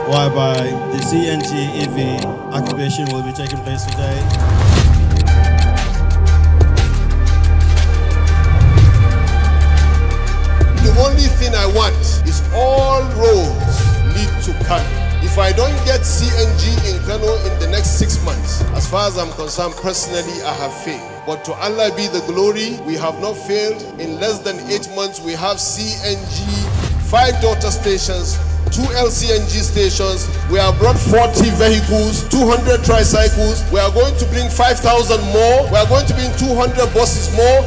whereby the CNG EV activation will be taking place today. The only thing I want is all roads lead to Kano. If I don't get CNG in Kano in the next 6 months, as far as I'm concerned, personally, I have failed. But to Allah be the glory, we have not failed. In less than 8 months, we have CNG, 5 daughter stations, 2 LCNG stations. We have brought 40 vehicles, 200 tricycles. We are going to bring 5,000 more. We are going to bring 200 buses more.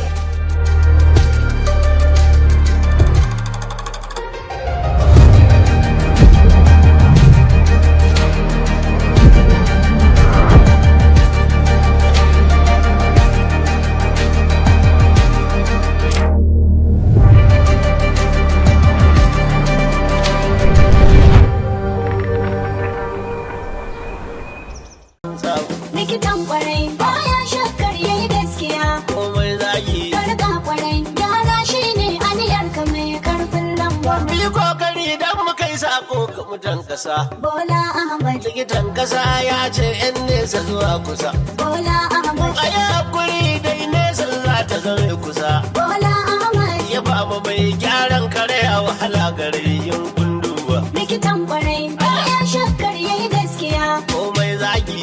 Likitan kwarai baya shakkar yayi gaskiya. Komai zagi. Karka kwarai gyara shine aniyar ka mai karfin lamba. Mu yi kokari dan mu kai sako ga mutan kasa. Bola Ahmad. Likitan kasa ya ce yan nesa zuwa kusa. Bola Ahmad. Ayi hakuri dai nesa za ta zame kusa. Bola Ahmad. Ya ba mu mai gyaran kare a wahala gare yin kunduwa. Likitan kwarai baya shakkar yayi gaskiya. Komai zagi.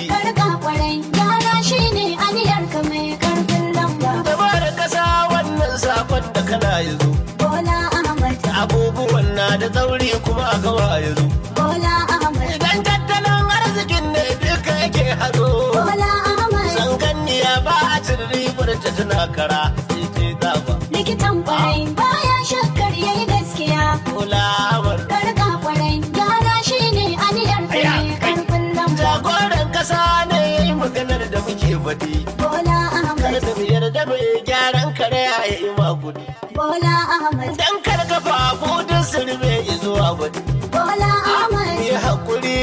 Da kana yanzu Bola Ahmad abubuwan na da tsauri kuma a gawa yanzu Bola Ahmad idan tattalin arzikin ne duka yake hazo Bola Ahmad sanganniya ba a cin ribar ta tana kara sai ce zaba likitan kwarai baya shakkar yayi gaskiya Bola Ahmad karka kwarai gyara shine aniyar kai karfin lamba jagoran kasa ne yayi maganar da muke faɗi Bola Ahmad kada da yarda mai gyaran kare yayi magudi Bola Ahmad dan karkafa budin sirme zuwa wani Bola Ahmad ya hakuri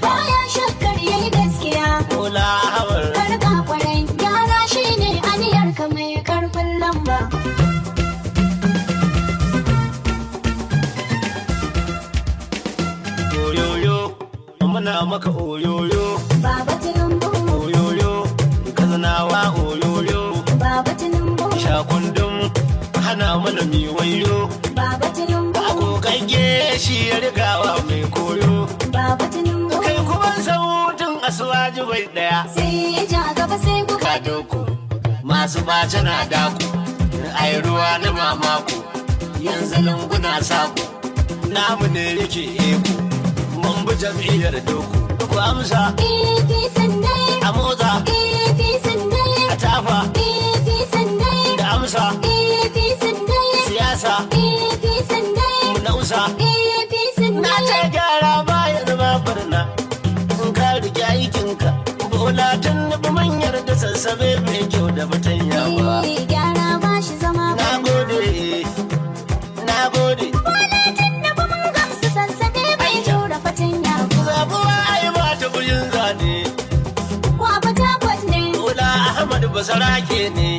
baya shakkar yayi gaskiya Bola Ahmad karka kwarai gyara shine aniyar ka mai karfin lamba oyoyo muna maka oyoyo baba Tinubu oyoyo kazanawa oyoyo baba Tinubu shakundum hana mana mi wayo baba Tinubu agogagge shi ya rigawa mai koyo baba Tinubu kai kuma sautin asuwaji bai daya sai ya ja gaba sai ku ka doko masu bace na daku ai ruwa na mamako yanzu lunguna sako namu ne rike eko mun bi jam'iyyar doko ku amsa EV sandai a motsa EV sandai a tafa EV sandai da amsa siyasa mu nausa na ce gyara bayan ma barna in ka rike aikinka bola tun nufi manyar da sassabe mai kyau da batanya ba gyara ba shi zama na gode bola tun nufi mun gamsu sassabe mai kyau da fatanya ba zabuwa ai ba ta buyin zane ko a fata kwat ne bola Ahmad basarake ne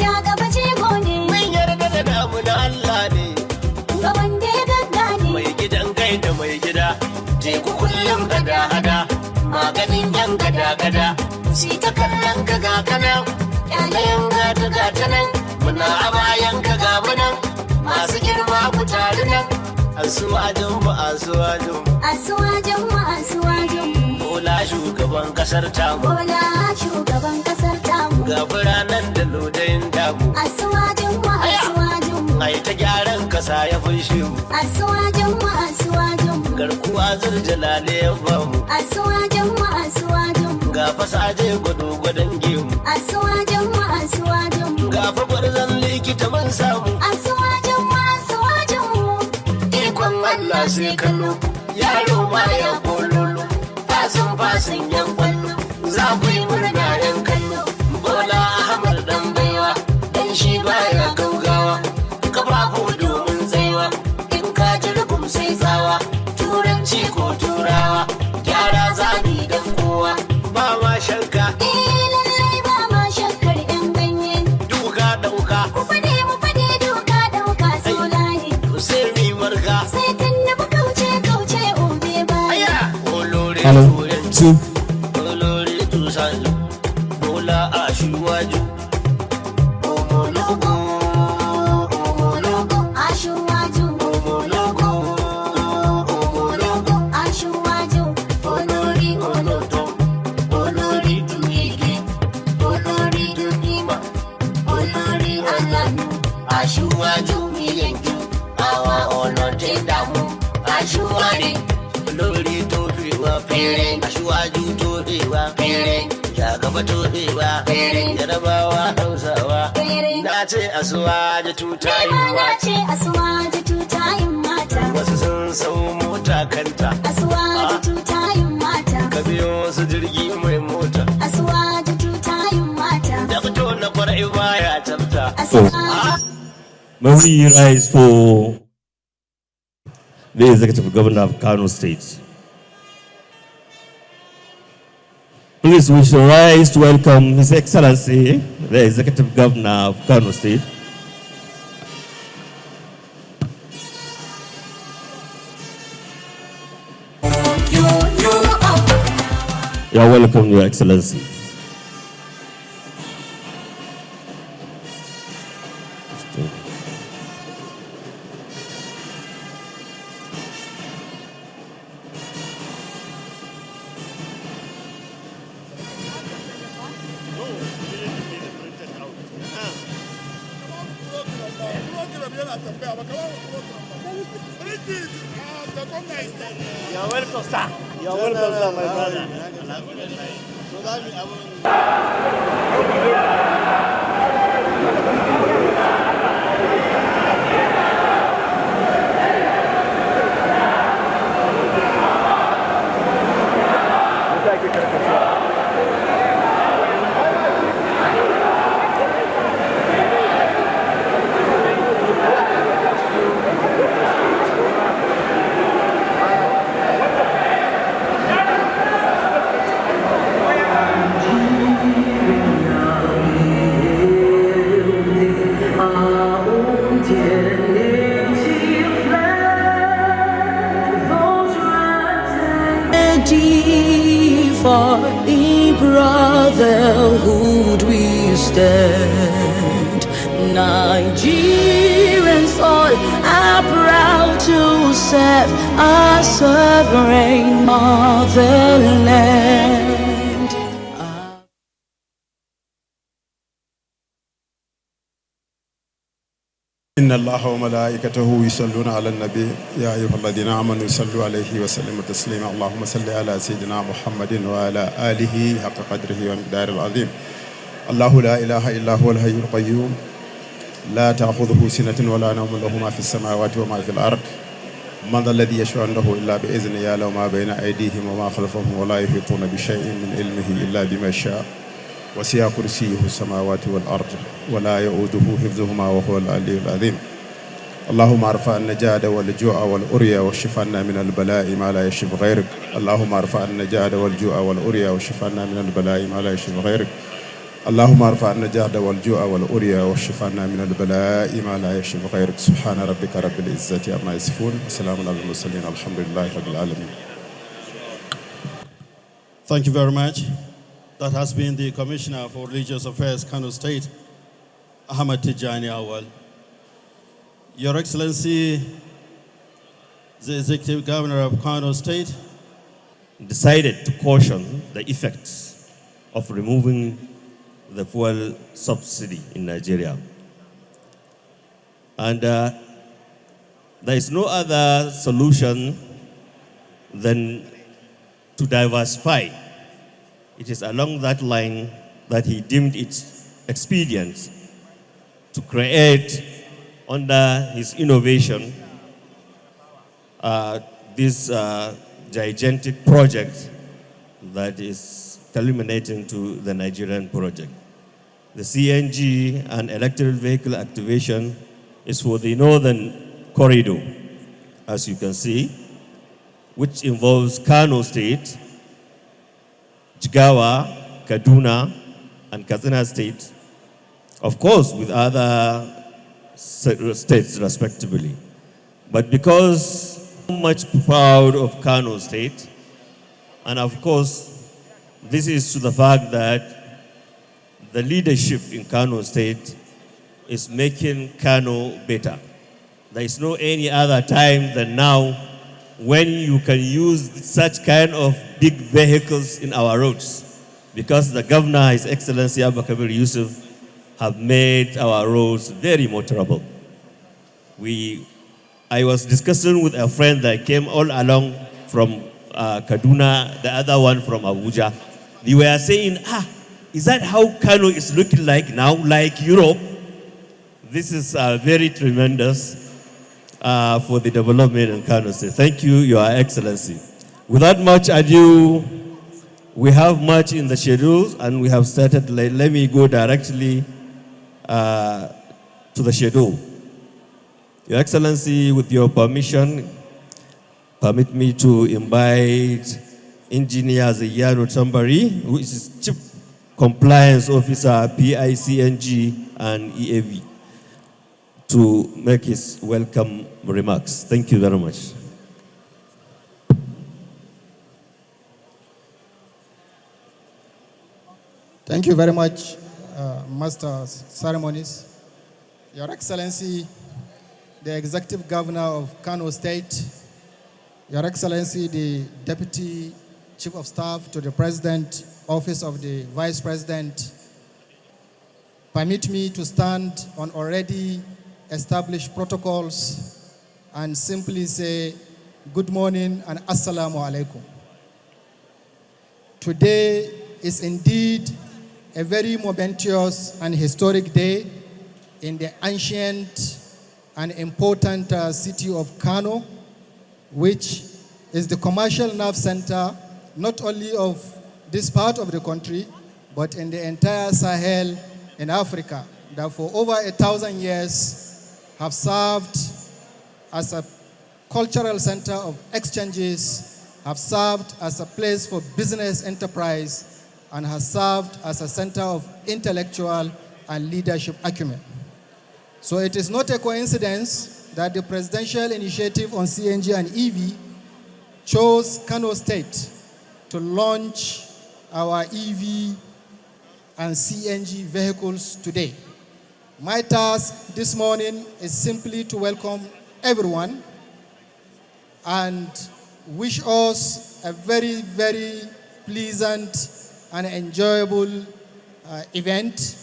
ja gaba jego ne damu da Allah ne gaban da ya gaggane mai gidan kai da mai gida teku kullum gada-gada maganin yan gada-gada shi ta kallon ka ga kanan ƴaƴayen gata nan muna a bayan ka ga munan masu girma ku tare nan asuwajin mu Bola shugaban kasar tamu ga biranen da lodayin damu asuwajin mu ai ta gyaran kasa ya fushe mu asuwajin mu garkuwa zurjalale ya bamu asuwajin mu ga fasaje gwadon gemu asuwajin mu ga fa gwarzan likita mun samu asuwajin mu ikon Allah sai kallo yaro ma ya kololo fasin yan kwallo za ku yi murna yan kallo Bola Ahmad dan baiwa dan shi baya gaugawa kafafu domin tsaiwa in ka ji rugum sai tsawa turanci ko turawa gyara zabi dan kowa ba ma shakka lallai ba ma shakkar yan ganye duka dauka ku fade mu fade duka dauka sai lahi sai mi marka sai tun da kauce obe baya Kano, 2. Olórí tó ṣáájú, Bọ́lá Aṣíwájú. Ọmọlógo, ọmọlógo, Aṣíwájú. Ọmọlógo, ọmọlógo, Aṣíwájú. Olórí olóòótọ́, olórí dùnìgì, olórí dùnìmọ̀, olórí aláàánú. Aṣíwájú mi yẹn ju àwa ọ̀nà tí ń dààmú. Aṣíwájú olórí tó fi wá péré. Aṣíwájú tó fi wá péré. Jagaba tó fi wá péré. Yarabawa Hausawa. Na ce Asuwaji tutayin mata. Na ce Asuwaji tutayin mata. Wasu sun sau mota kanta. Asuwaji tutayin mata. Ka biyo su jirgi mai mota. Asuwaji tutayin mata. Da fito na kwarai baya tsafta. May we rise for the Executive Governor of Kano State. Please, we shall rise to welcome His Excellency, the Executive Governor of Kano State. You are welcome, Your Excellency. You're welcome, sir. You're welcome, sir, my brother. For in brotherhood we stand. Nigerians all are proud to serve our sovereign motherland. إن الله وملائكته يصلون على النبي يا أيها الذين آمنوا صلوا عليه وسلموا تسليما اللهم صل على سيدنا محمد وعلى آله حق قدره ومقداره العظيم الله لا إله إلا هو الحي القيوم لا تأخذه سنة ولا نوم له ما في السماوات وما في الأرض من ذا الذي يشفع عنده إلا بإذنه يعلم ما بين أيديهم وما خلفهم ولا يحيطون بشيء من علمه إلا بما شاء وسع كرسيه السماوات والأرض ولا يؤوده حفظهما وهو العلي العظيم اللهم ارفع النجاد والجوع والأريا واشفنا من البلاء ما لا يشفي غيرك اللهم ارفع النجاد والجوع والأريا واشفنا من البلاء ما لا يشفي غيرك اللهم ارفع النجاد والجوع والأريا واشفنا من البلاء ما لا يشفي غيرك سبحان ربك رب العزة عما يصفون وسلام على المرسلين الحمد لله رب العالمين. Thank you very much. That has been the Commissioner for Religious Affairs, Kano State, Ahmed Tijani Awal. Your Excellency, the Executive Governor of Kano State, decided to caution the effects of removing the fuel subsidy in Nigeria. And there is no other solution than to diversify. It is along that line that he deemed it expedient to create, under his innovation, this gigantic project that is culminating to the Nigerian project. The CNG and electric vehicle activation is for the Northern Corridor, as you can see, which involves Kano State, Jigawa, Kaduna, and Katsina State, of course, with other states respectively. But because so much proud of Kano State, And of course, this is to the fact that the leadership in Kano State is making Kano better. There is no any other time than now when you can use such kind of big vehicles in our roads, because the governor, His Excellency Abakabir Yusuf, have made our roads very motorable. I was discussing with a friend that came all along from Kaduna, the other one from Abuja. They were saying, is that how Kano is looking like now, like Europe? This is very tremendous for the development in Kano State. Thank you, Your Excellency. Without much ado, we have much in the schedule and we have started. Let me go directly to the schedule. Your Excellency, with your permission, permit me to invite Engineer Zayano Tambari, who is Chief Compliance Officer, Pi-CNG and EV, to make his welcome remarks. Thank you very much. Thank you very much, Master of Ceremonies. Your Excellency, the Executive Governor of Kano State, Your Excellency, the Deputy Chief of Staff to the President, Office of the Vice President, permit me to stand on already established protocols and simply say good morning and assalamu alaikum. Today is indeed a very momentous and historic day in the ancient and important city of Kano, which is the commercial nerve center not only of this part of the country, but in the entire Sahel in Africa, that for over 1,000 years have served as a cultural center of exchanges, have served as a place for business enterprise, and has served as a center of intellectual and leadership acumen. So it is not a coincidence that the presidential initiative on CNG and EV chose Kano State to launch our EV and CNG vehicles today. My task this morning is simply to welcome everyone and wish us a very, very pleasant and enjoyable event.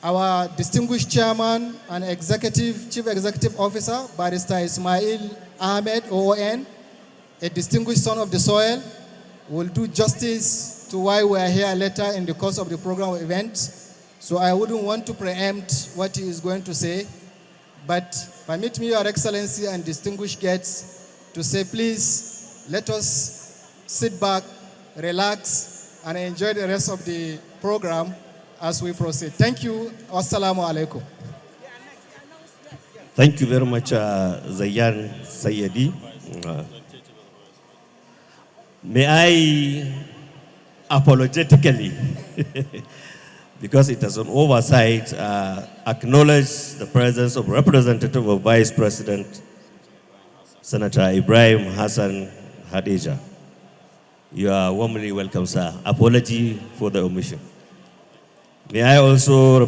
Our distinguished chairman and chief executive officer, Barrister Ismail Ahmed, OON, a distinguished son of the soil, will do justice to why we are here later in the course of the program event. So I wouldn't want to preempt what he is going to say, but permit me, Your Excellency and distinguished guests, to say, please, let us sit back, relax, and enjoy the rest of the program as we proceed. Thank you. Wassalamu alaikum. Thank you very much, Zayan Sayedi. May I apologetically, because it is an oversight, acknowledge the presence of Representative of Vice President, Senator Ibrahim Hassan Hadija. You are warmly welcome, sir. Apology for the omission. May I also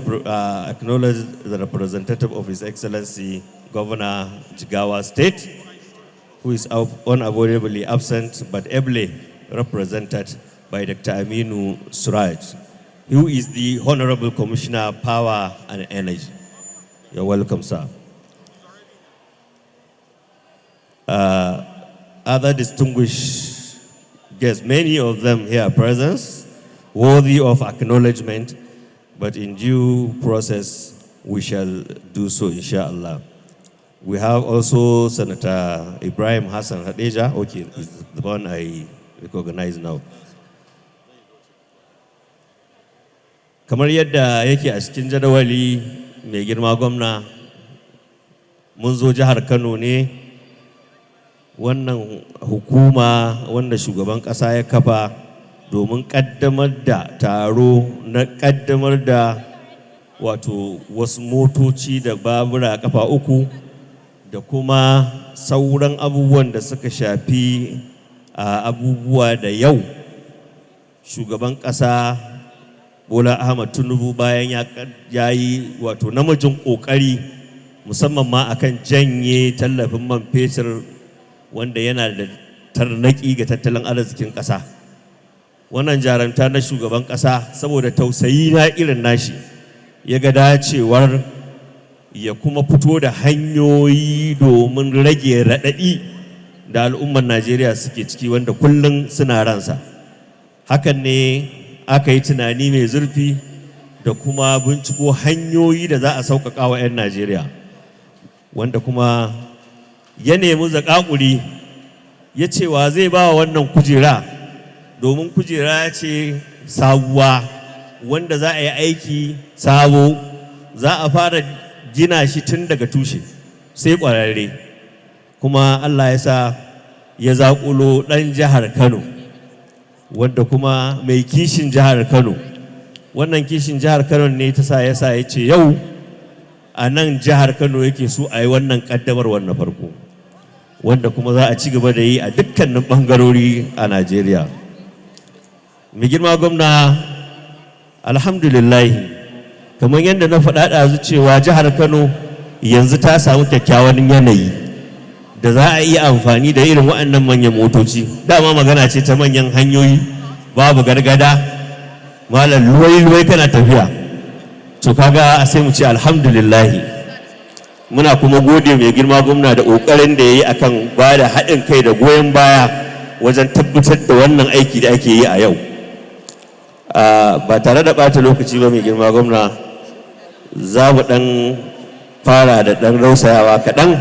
acknowledge the representative of His Excellency, Governor Jigawa State, who is unavoidably absent but ably represented by Dr. Aminu Suraj, who is the Honorable Commissioner, Power and Energy. You're welcome, sir. Other distinguished guests, many of them here present, worthy of acknowledgement, but in due process, we shall do so, inshallah. We have also Senator Ibrahim Hassan Hadija, okay, is the one I recognize now. Kamar yadda yake a cikin jadawali mai girma gwamna, mun zo jihar Kano ne, wannan hukuma wanda shugaban ƙasa ya kafa domin ƙaddamar da taro na ƙaddamar da wato wasu motoci da babura kafa uku da kuma sauran abubuwan da suka shafi abubuwa da yau shugaban ƙasa Bola Ahmad Tinubu bayan ya yi wato namijin ƙoƙari musamman ma akan janye tallafin man fetur wanda yana da tarnaki ga tattalin arzikin ƙasa. Wannan jaranta na shugaban ƙasa saboda tausayi na irin nashi ya ga dacewar ya kuma fito da hanyoyi domin rage raɗaɗi da al'ummar Najeriya suke ciki wanda kullum suna ransa. Hakan ne aka yi tunani mai zurfi da kuma binciko hanyoyi da za a sauƙaƙa wa 'yan Najeriya, wanda kuma ya nemi zaƙaƙuri ya cewa zai ba wa wannan kujera, domin kujera ce sabuwa wanda za a yi aiki sabo, za a fara gina shi tun daga tushe sai ƙwararre. Kuma Allah ya sa ya zaƙulo ɗan jihar Kano wanda kuma mai kishin jihar Kano. Wannan kishin jihar Kano ne ta sa ya ce yau a nan jihar Kano yake so a yi wannan ƙaddamar na farko, wanda kuma za a ci gaba da yi a dukkanin ɓangarori a Najeriya. Mai girma gwamna, alhamdulillahi, kamar yadda na faɗa ɗazu cewa jihar Kano yanzu ta samu kyakkyawan yanayi da za a iya amfani da irin waɗannan manyan motoci. Dama magana ce ta manyan hanyoyi, babu gargada, malam luwai-luwai kana tafiya. To kaga sai mu ce alhamdulillahi. Muna kuma gode mai girma gwamna da ƙoƙarin da ya yi akan ba da haɗin kai da goyon baya wajen tabbatar da wannan aiki da ake yi a yau. Ba tare da ɓata lokaci ba mai girma gwamna, za mu ɗan fara da ɗan rausayawa kaɗan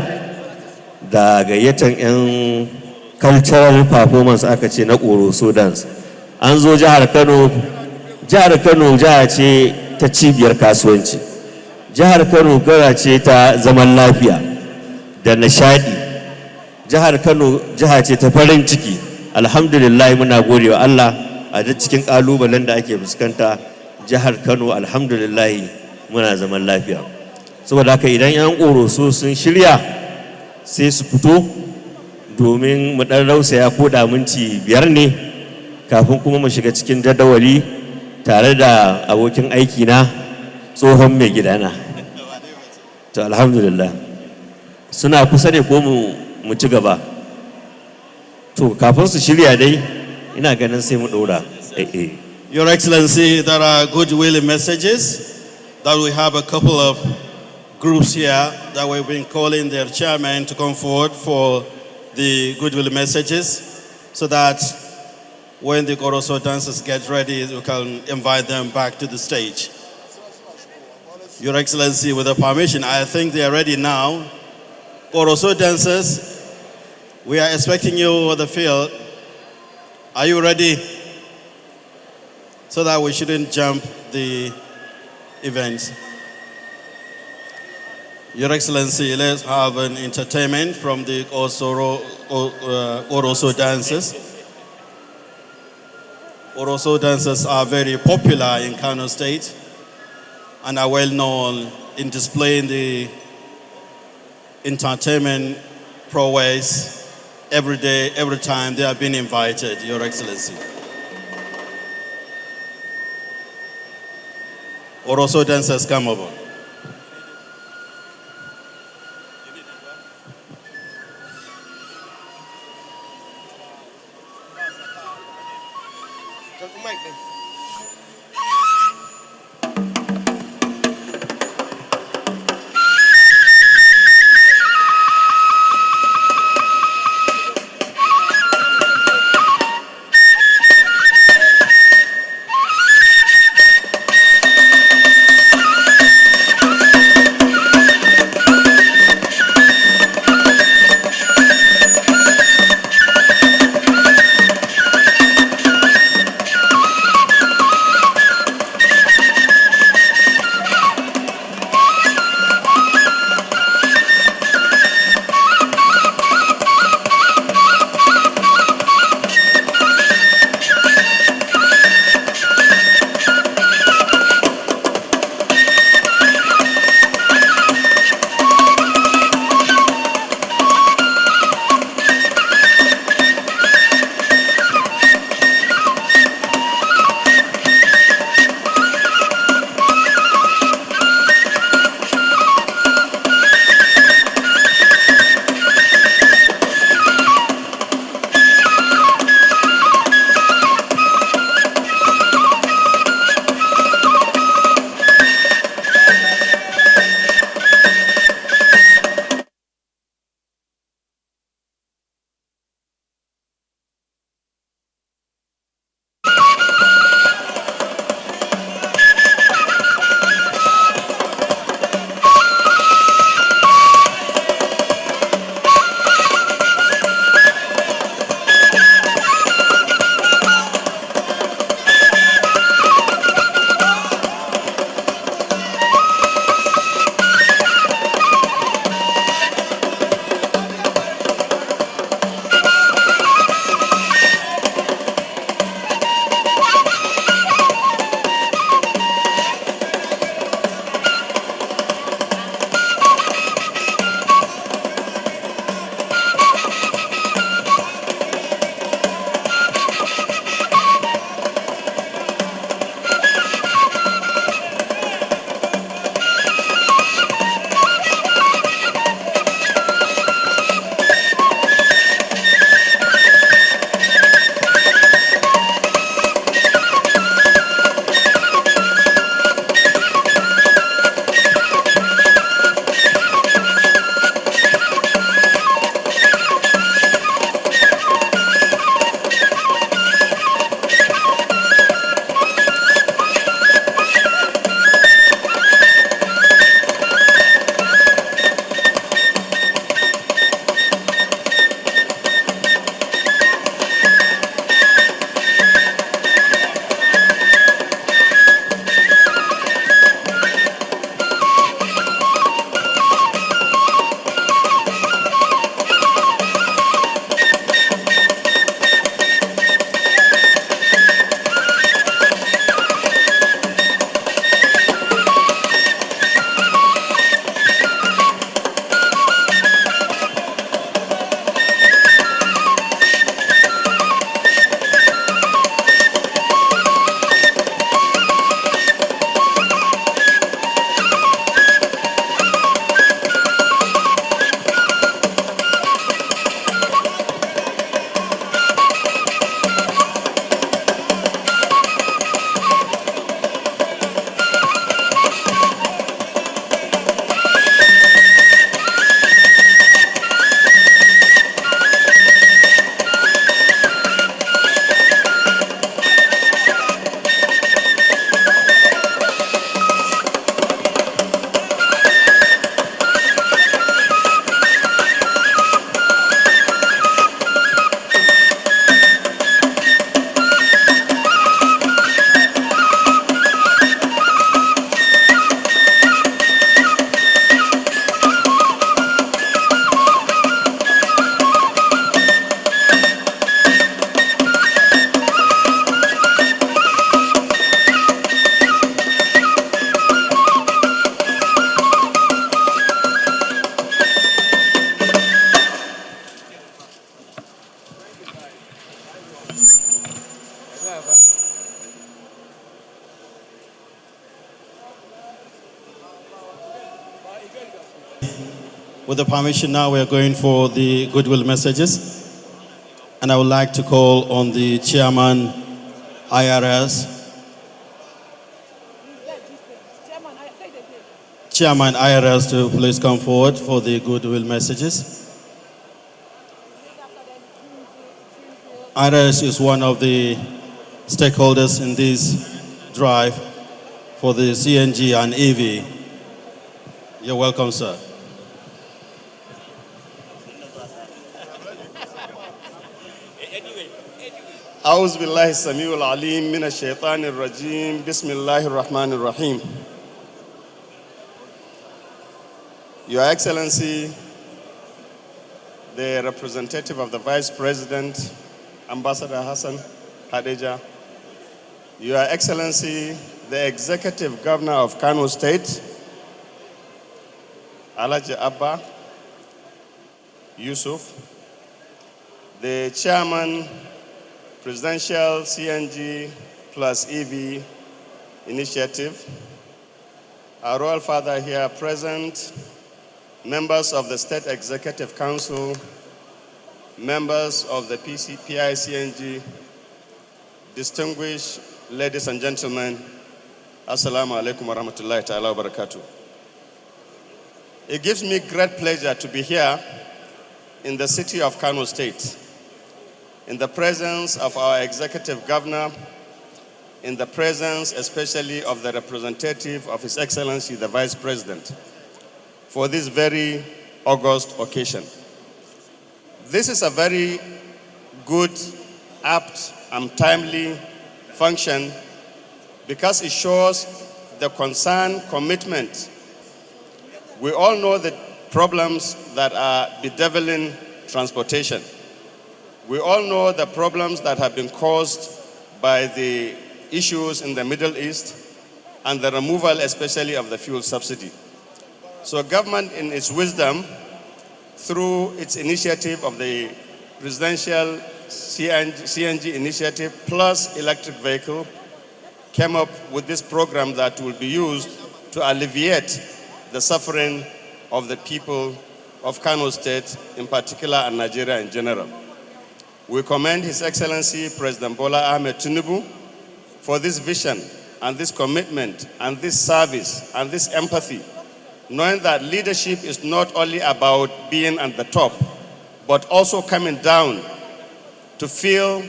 da gayyatan 'yan cultural performance aka ce na ƙoroso dance. An zo jihar Kano jiha ce ta cibiyar kasuwanci, jihar Kano gara ce ta zaman lafiya da nishadi, jihar Kano jiha ce ta farin ciki. Alhamdulillah, muna gode wa Allah a duk cikin ƙalubalen da ake fuskanta, jihar Kano alhamdulillah muna zaman lafiya. Saboda haka idan 'yan ƙoroso sun shirya sai su fito domin mu ɗan rausaya ko da minti 5 ne kafin kuma mu shiga cikin jadawali tare da abokin aiki na tsohon mai gidana. To alhamdulillah, suna kusa ne ko mu ci gaba? To kafin su shirya dai ina ganin sai mu ɗora. Your Excellency, there are goodwill messages that we have a couple of groups here that we've been calling their chairman to come forward for the goodwill messages, so that when the Koroso dancers get ready, we can invite them back to the stage. Your Excellency, with the permission, I think they are ready now. Koroso dancers, we are expecting you on the field. Are you ready? So that we shouldn't jump the event. Your Excellency, let's have an entertainment from the Oroso dancers. Oroso dancers are very popular in Kano State and are well known in displaying the entertainment prowess every day, every time they have been invited, Your Excellency. Oroso dancers, come over. With the permission now, we are going for the goodwill messages. And I would like to call on the chairman, IRS. Chairman IRS to please come forward for the goodwill messages. IRS is one of the stakeholders in this drive for the CNG and EV. You're welcome, sir. أعوذ بالله السميع العليم من الشيطان الرجيم بسم الله الرحمن الرحيم. Your Excellency, the representative of the Vice President, Ambassador Hassan Hadeja, Your Excellency, the Executive Governor of Kano State, Alhaji Abba Yusuf, the Chairman, Presidential CNG plus EV Initiative, our Royal Father here present, members of the State Executive Council, members of the Pi-CNG, distinguished ladies and gentlemen, Assalamu alaikum wa rahmatullahi ta'ala wa barakatuh. It gives me great pleasure to be here in the city of Kano State, in the presence of our Executive Governor, in the presence especially of the representative of His Excellency, the Vice President, for this very august occasion. This is a very good, apt, and timely function because it shows the concern, commitment. We all know the problems that are bedeviling transportation. We all know the problems that have been caused by the issues in the Middle East and the removal especially of the fuel subsidy. So government in its wisdom, through its initiative of the presidential CNG initiative plus electric vehicle, came up with this program that will be used to alleviate the suffering of the people of Kano State in particular and Nigeria in general. We commend His Excellency President Bola Ahmed Tinubu for this vision and this commitment and this service and this empathy, knowing that leadership is not only about being at the top, but also coming down to feel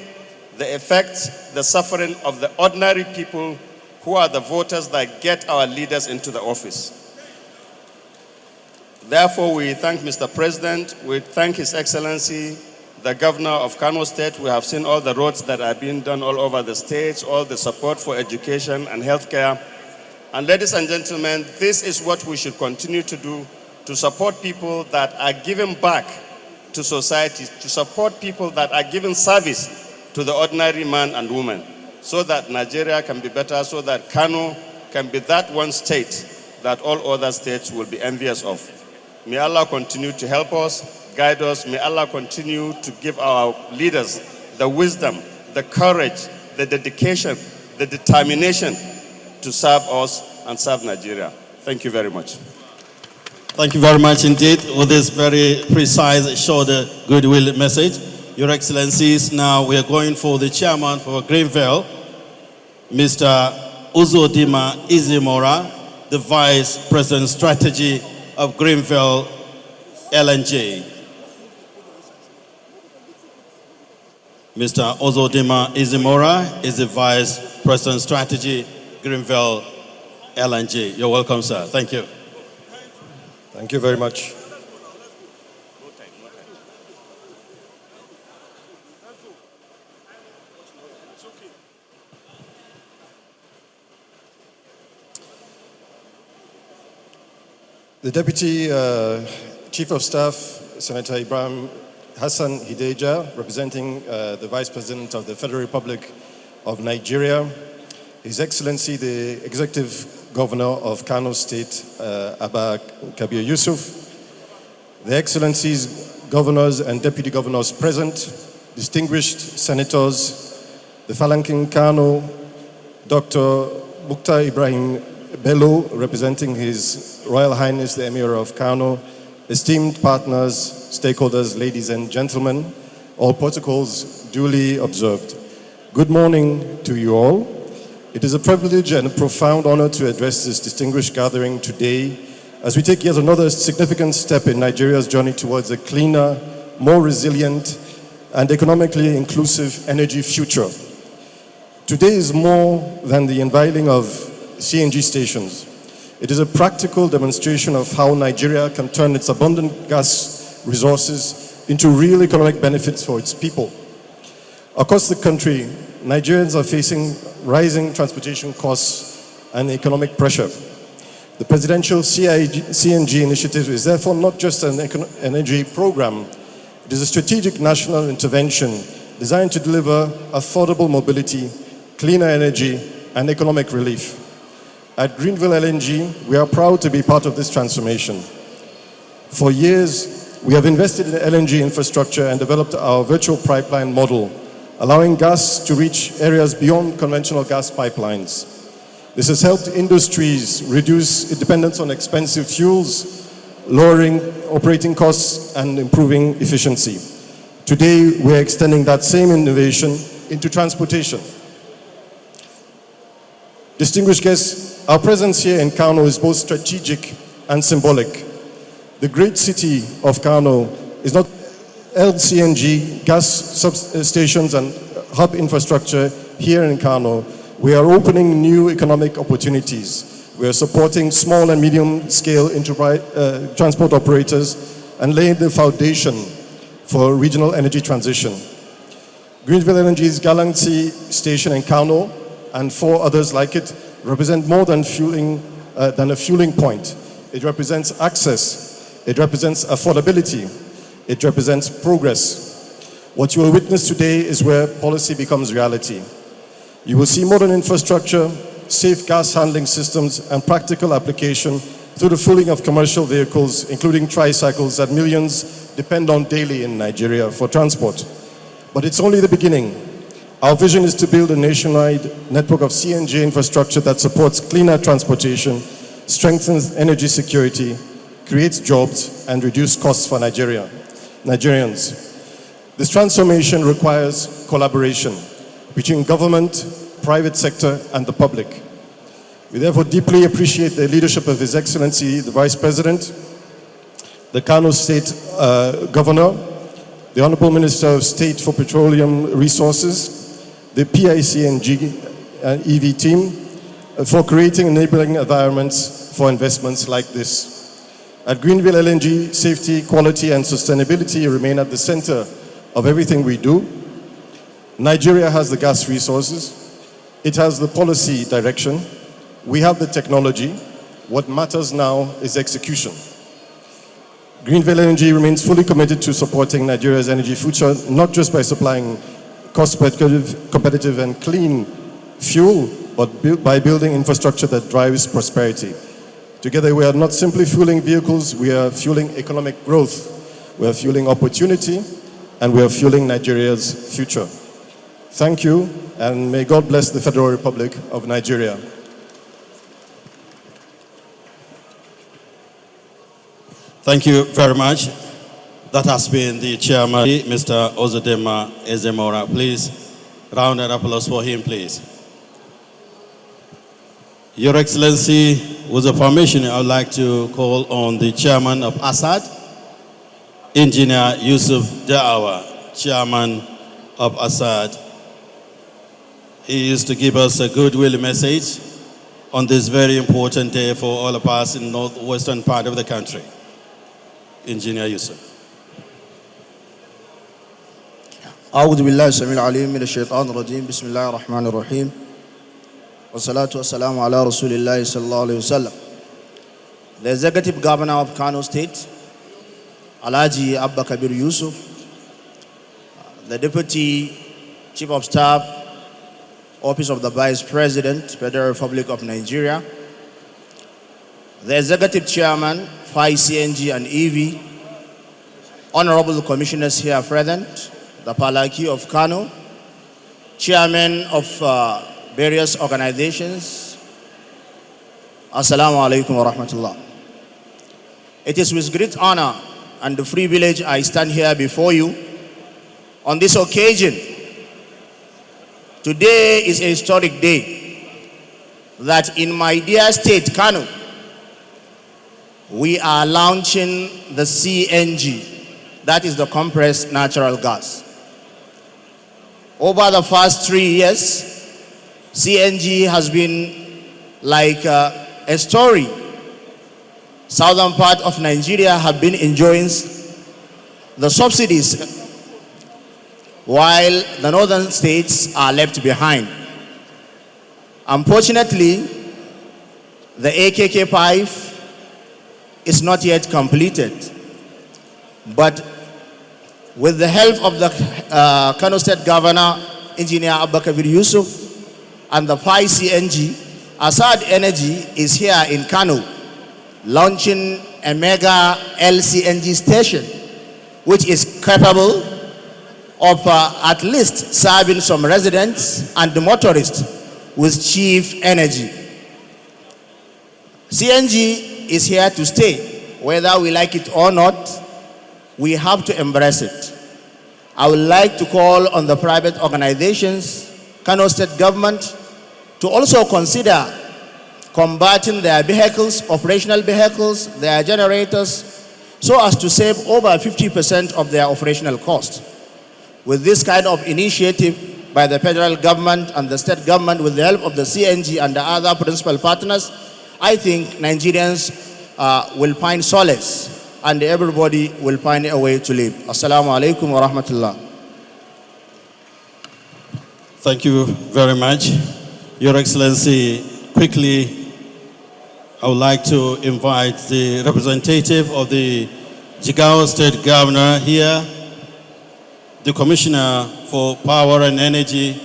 the effects, the suffering of the ordinary people who are the voters that get our leaders into the office. Therefore, we thank Mr. President, we thank His Excellency, the Governor of Kano State. We have seen all the roads that are being done all over the states, all the support for education and healthcare. And ladies and gentlemen, this is what we should continue to do, to support people that are giving back to society, to support people that are giving service to the ordinary man and woman, so that Nigeria can be better, so that Kano can be that one state that all other states will be envious of. May Allah continue to help us, guide us. May Allah continue to give our leaders the wisdom, the courage, the dedication, the determination to serve us and serve Nigeria. Thank you very much. Thank you very much indeed for this very precise, short goodwill message. Your Excellencies, now we are going for the chairman for Greenville, Mr. Uzodimma Izimora, the Vice President Strategy of Greenville LNG. Mr. Uzodimma Izimora is the Vice President Strategy, Greenville LNG. You're welcome, sir. Thank you. Thank you very much. The Deputy Chief of Staff, Senator Ibrahim Hassan Hideja, representing the Vice President of the Federal Republic of Nigeria, His Excellency the Executive Governor of Kano State, Abba Kabir Yusuf, the Excellencies, Governors and Deputy Governors present, distinguished Senators, the Falankin Kano, Dr. Mukhtar Ibrahim Bello, representing His Royal Highness the Emir of Kano, esteemed partners, stakeholders, ladies and gentlemen, all protocols duly observed. Good morning to you all. It is a privilege and a profound honor to address this distinguished gathering today as we take yet another significant step in Nigeria's journey towards a cleaner, more resilient, and economically inclusive energy future. Today is more than the unveiling of CNG stations. It is a practical demonstration of how Nigeria can turn its abundant gas resources into real economic benefits for its people. Across the country, Nigerians are facing rising transportation costs and economic pressure. The presidential CNG initiative is therefore not just an energy program. It is a strategic national intervention designed to deliver affordable mobility, cleaner energy, and economic relief. At Greenville LNG, we are proud to be part of this transformation. For years, we have invested in LNG infrastructure and developed our virtual pipeline model, allowing gas to reach areas beyond conventional gas pipelines. This has helped industries reduce dependence on expensive fuels, lowering operating costs and improving efficiency. Today, we are extending that same innovation into transportation. Distinguished guests, our presence here in Kano is both strategic and symbolic. The great city of Kano is not CNG gas substations and hub infrastructure here in Kano. We are opening new economic opportunities. We are supporting small and medium-scale transport operators and laying the foundation for regional energy transition. Greenville LNG's Galancy station in Kano and 4 others like it represent more than a fueling point. It represents access. It represents affordability. It represents progress. What you will witness today is where policy becomes reality. You will see modern infrastructure, safe gas handling systems, and practical application through the fueling of commercial vehicles, including tricycles that millions depend on daily in Nigeria for transport. But it's only the beginning. Our vision is to build a nationwide network of CNG infrastructure that supports cleaner transportation, strengthens energy security, creates jobs, and reduces costs for Nigerians. This transformation requires collaboration between government, private sector, and the public. We therefore deeply appreciate the leadership of His Excellency, the Vice President, the Kano State Governor, the Honorable Minister of State for Petroleum Resources, the Pi-CNG EV team, for creating enabling environments for investments like this. At Greenville LNG, safety, quality, and sustainability remain at the center of everything we do. Nigeria has the gas resources. It has the policy direction. We have the technology. What matters now is execution. Greenville LNG remains fully committed to supporting Nigeria's energy future, not just by supplying cost-competitive and clean fuel, but by building infrastructure that drives prosperity. Together, we are not simply fueling vehicles, we are fueling economic growth, we are fueling opportunity, and we are fueling Nigeria's future. Thank you, and may God bless the Federal Republic of Nigeria. Thank you very much. That has been the chairman, Mr. Ozodema Ezemora. Please, round of applause for him, please. Your Excellency, with the permission, I would like to call on the chairman of ASAD, Engineer Yusuf Da'awa, chairman of ASAD. He is to give us a goodwill message on this very important day for all of us in the northwestern part of the country. Engineer Yusuf. أعوذ بالله السميع العليم من الشيطان الرجيم بسم الله الرحمن الرحيم والصلاة والسلام على رسول الله صلى الله عليه وسلم. The Executive Governor of Kano State, Alhaji Abba Kabir Yusuf, the Deputy Chief of Staff, Office of the Vice President, Federal Republic of Nigeria, the Executive Chairman, Pi-CNG and EV, Honorable Commissioners here present, the Palaki of Kano, Chairman of various organizations. Assalamu alaikum wa rahmatullah. It is with great honor and privilege I stand here before you on this occasion. Today is a historic day that in my dear state, Kano, we are launching the CNG, that is the compressed natural gas. Over the past 3 years, CNG has been like a story. Southern part of Nigeria have been enjoying the subsidies while the northern states are left behind. Unfortunately, the AKK pipe is not yet completed, but with the help of the Kano State Governor, Engineer Abubakar Yusuf, and the Pi-CNG, Assad Energy is here in Kano, launching a mega LCNG station, which is capable of at least serving some residents and the motorists with cheap energy. CNG is here to stay. Whether we like it or not, we have to embrace it. I would like to call on the private organizations, Kano State government, to also consider converting their vehicles, operational vehicles, their generators, so as to save over 50% of their operational cost. With this kind of initiative by the federal government and the state government with the help of the CNG and the other principal partners, I think Nigerians will find solace and everybody will find a way to live. Assalamu alaikum wa rahmatullah. Thank you very much. Your Excellency, quickly, I would like to invite the representative of the Jigawa State Governor here, the Commissioner for Power and Energy,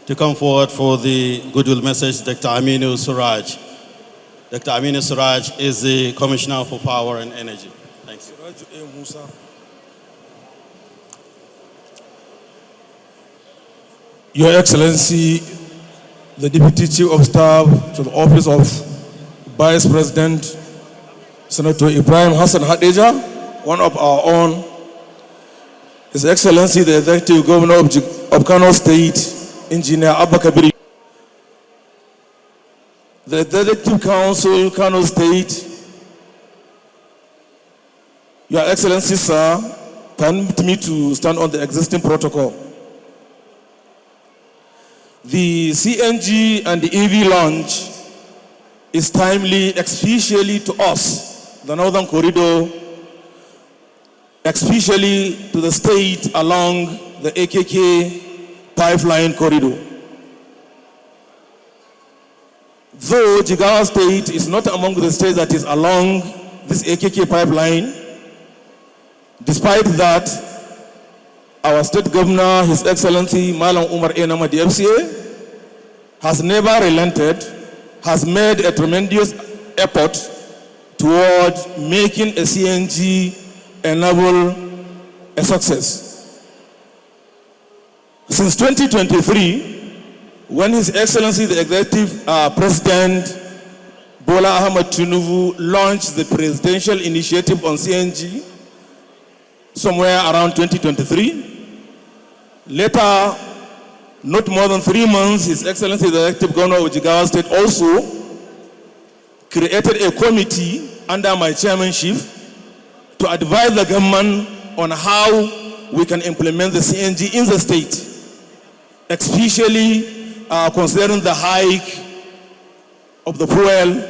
to come forward for the goodwill message, Dr. Aminu Suraj. Dr. Aminu Suraj is the Commissioner for Power and Energy. Thanks. Your Excellency, the Deputy Chief of Staff to the Office of Vice President, Senator Ibrahim Hassan Hadeja, one of our own, His Excellency, the Executive Governor of Kano State, Engineer Abubakar, the Executive Council, Kano State, Your Excellency, sir, permit me to stand on the existing protocol. The CNG and the EV launch is timely, especially to us, the Northern Corridor, especially to the state along the AKK pipeline corridor. Though Jigawa State is not among the states that is along this AKK pipeline, despite that, our state governor, His Excellency Malam Umar Enama DFCA, has never relented, has made a tremendous effort toward making a CNG enable a success. Since 2023, when His Excellency the Executive President Bola Ahmed Tinubu launched the presidential initiative on CNG, somewhere around 2023, later, not more than 3 months, His Excellency the Executive Governor of Jigawa State also created a committee under my chairmanship to advise the government on how we can implement the CNG in the state, especially considering the hike of the fuel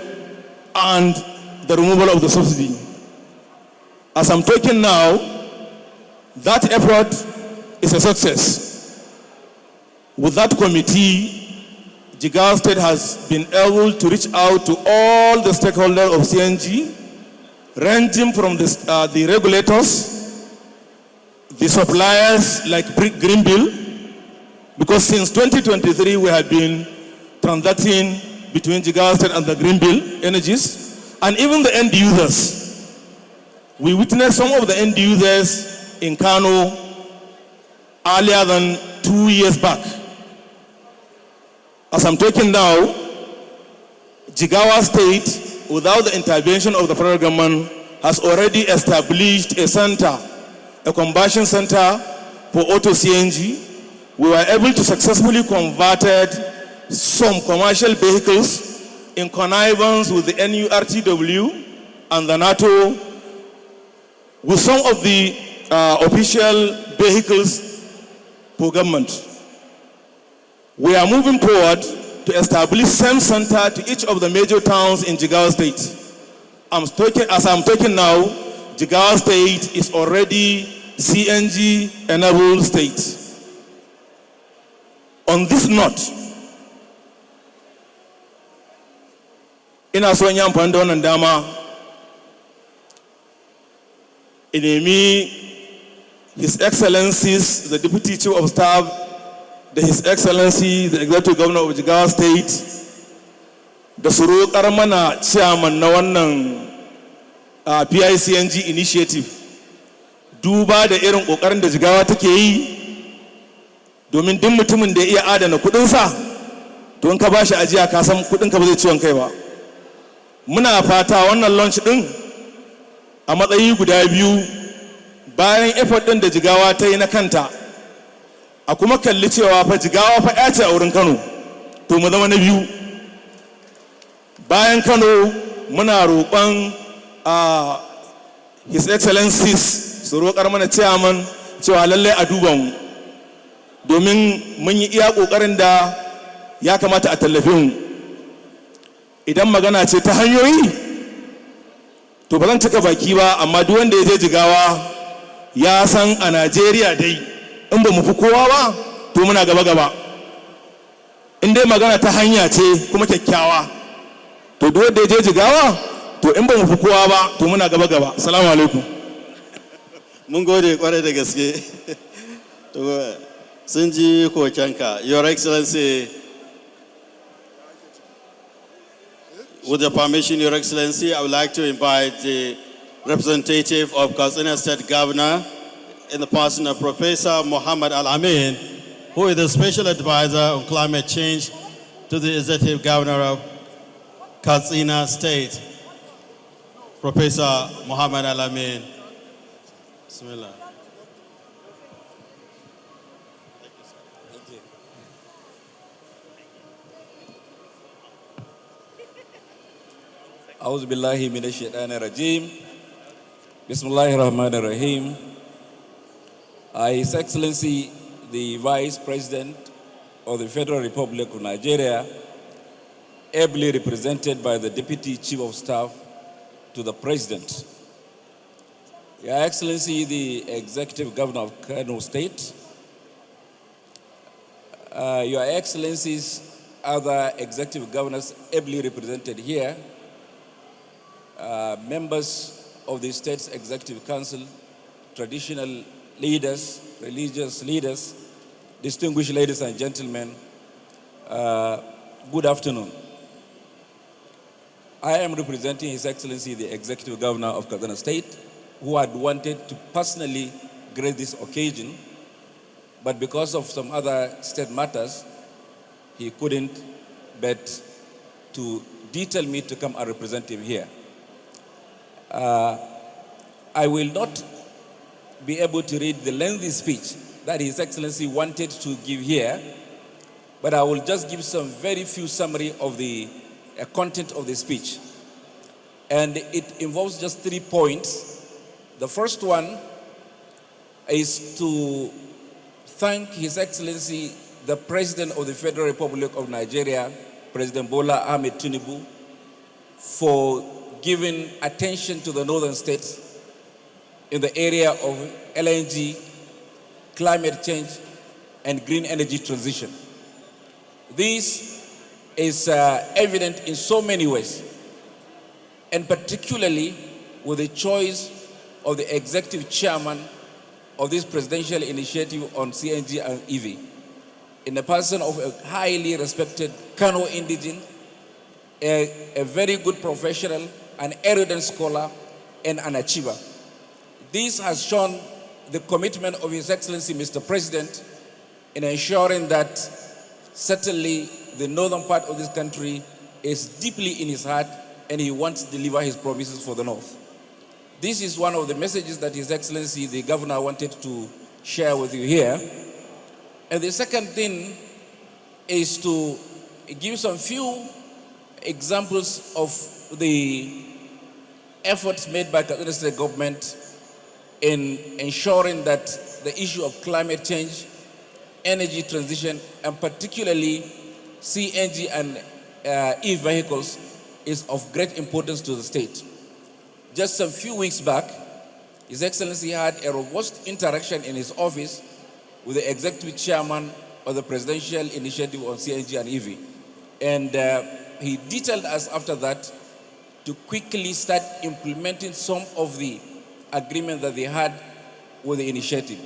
and the removal of the subsidy. As I'm talking now, that effort is a success. With that committee, Jigawa State has been able to reach out to all the stakeholders of CNG, ranging from the regulators, the suppliers like Greenbill, because since 2023 we have been transacting between Jigawa State and the Greenbill Energies, and even the end users. We witnessed some of the end users in Kano earlier than 2 years back. As I'm talking now, Jigawa State, without the intervention of the federal government, has already established a center, a combustion center for auto CNG. We were able to successfully convert some commercial vehicles in connivance with the NURTW and the NATO, with some of the official vehicles for government. We are moving forward to establish same center to each of the major towns in Jigawa State. As I'm talking now, Jigawa State is already CNG enabled state. On this note, ina so yin amfani da wannan dama in nemi His Excellencies, the Deputy Chief of Staff, His Excellency, the Executive Governor of Jigawa State, da su roƙar mana chairman na wannan Pi-CNG initiative, duba da irin ƙoƙarin da Jigawa take yi, domin duk mutumin da ya iya adana kuɗinsa, to in ka ba shi ajiya ka san kuɗinka ba zai ciwon kai ba. Muna fata wannan launch ɗin a matsayi guda biyu, bayan effort ɗin da Jigawa ta yi na kanta, a kuma kalli cewa fa Jigawa fa ya ce a wurin Kano, to mu zama na biyu. Bayan Kano muna roƙon His Excellencies su roƙar mana chairman cewa lallai a duba mu, domin mun yi iya ƙoƙarin da ya kamata a tallafe mu. Idan magana ce ta hanyoyi, to ba zan cika baki ba, amma duk wanda ya je Jigawa ya san a Najeriya dai in ba mu fi kowa ba, to muna gaba-gaba. In dai magana ta hanya ce kuma kyakkyawa, to duk wanda ya je Jigawa, to in ba mu fi kowa ba, to muna gaba-gaba. Assalamu alaikum. Mun gode kwarai da gaske. Sun ji kokenka. Your Excellency, with your permission, Your Excellency, I would like to invite the representative of Katsina State Governor in the person of Professor Muhammad Al-Amin, who is the Special Advisor on Climate Change to the Executive Governor of Katsina State. Professor Muhammad Al-Amin. Bismillah. أعوذ بالله من الشيطان الرجيم. بسم الله الرحمن الرحيم. His Excellency, the Vice President of the Federal Republic of Nigeria, ably represented by the Deputy Chief of Staff to the President. Your Excellency, the Executive Governor of Kano State, Your Excellencies, other Executive Governors ably represented here, members of the State's Executive Council, traditional leaders, religious leaders, distinguished ladies and gentlemen, good afternoon. I am representing His Excellency, the Executive Governor of Katsina State, who had wanted to personally grace this occasion, but because of some other state matters, he couldn't but to detail me to come and represent him here. I will not be able to read the lengthy speech that His Excellency wanted to give here, but I will just give some very few summary of the content of the speech. And it involves just 3 points. The first one is to thank His Excellency, the President of the Federal Republic of Nigeria, President Bola Ahmed Tinubu, for giving attention to the northern states in the area of LNG, climate change, and green energy transition. This is evident in so many ways, and particularly with the choice of the executive chairman of this presidential initiative on CNG and EV, in the person of a highly respected Kano indigene, a very good professional, an erudite scholar, and an achiever. This has shown the commitment of His Excellency, Mr. President, in ensuring that certainly the northern part of this country is deeply in his heart, and he wants to deliver his promises for the north. This is one of the messages that His Excellency, the Governor, wanted to share with you here. And the second thing is to give some few examples of the efforts made by the state government in ensuring that the issue of climate change, energy transition, and particularly CNG and EV vehicles is of great importance to the state. Just a few weeks back, His Excellency had a robust interaction in his office with the executive chairman of the Presidential Initiative on CNG and EV. And he detailed us after that to quickly start implementing some of the agreement that they had with the initiative.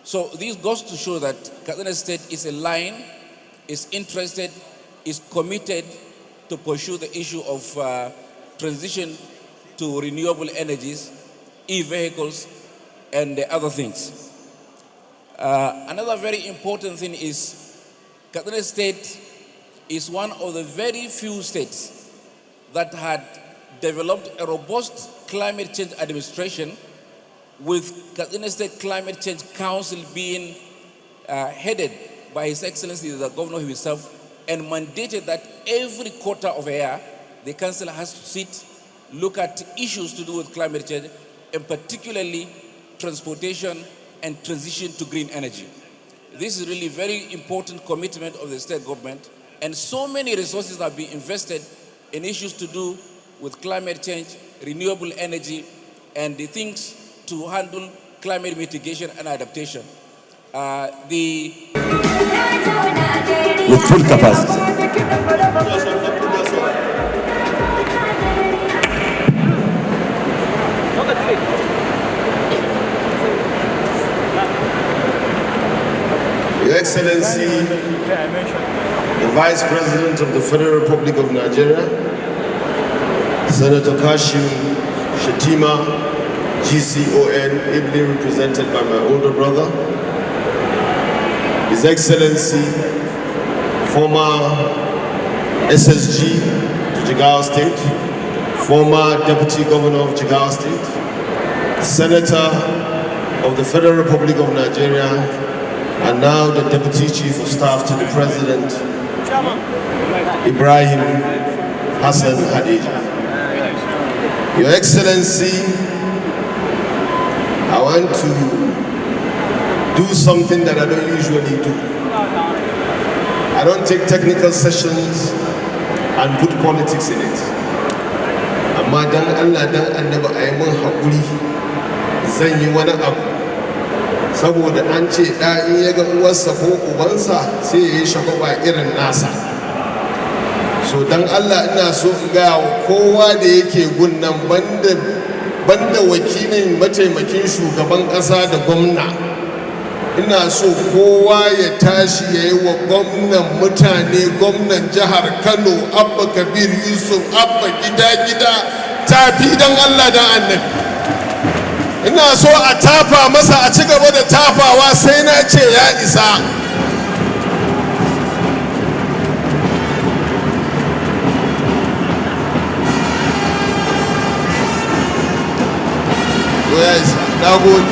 So this goes to show that Kaduna State is aligned, is interested, is committed to pursue the issue of transition to renewable energies, e-vehicles, and the other things. Another very important thing is Kaduna State is one of the very few states that had developed a robust climate change administration, with Kaduna State Climate Change Council being headed by His Excellency the Governor himself, and mandated that every quarter of a year the council has to sit, look at issues to do with climate change, and particularly transportation and transition to green energy. This is really very important commitment of the state government, and so many resources have been invested in issues to do with climate change, renewable energy, and the things to handle climate mitigation and adaptation. With full capacity. Your Excellency, the Vice President of the Federal Republic of Nigeria, Senator Kashim Shettima, GCON, ably represented by my older brother, His Excellency, former SSG to Jigawa State, former Deputy Governor of Jigawa State, Senator of the Federal Republic of Nigeria, and now the Deputy Chief of Staff to the President, Ibrahim Hassan Hadija. Your Excellency, I want to do something that I don't usually do. I don't take technical sessions and put politics in it. Amma dan Allah dan Annabi ayi mun hakuri zan yi wani abu saboda an ce da in ya ga uwarsa ko ubansa sai ya yi shagwaba irin nasa. So dan Allah ina so in ga kowa da yake gunnan banda wakilin mataimakin shugaban ƙasa da gwamna, ina so kowa ya tashi ya yi wa gwamnan mutane, gwamnan jihar Kano, Abba Kabir Yusuf, Abba gida tafi don Allah da Annabi. Ina so a tafa masa, a ci gaba da tafawa sai na ce ya isa. Na gode,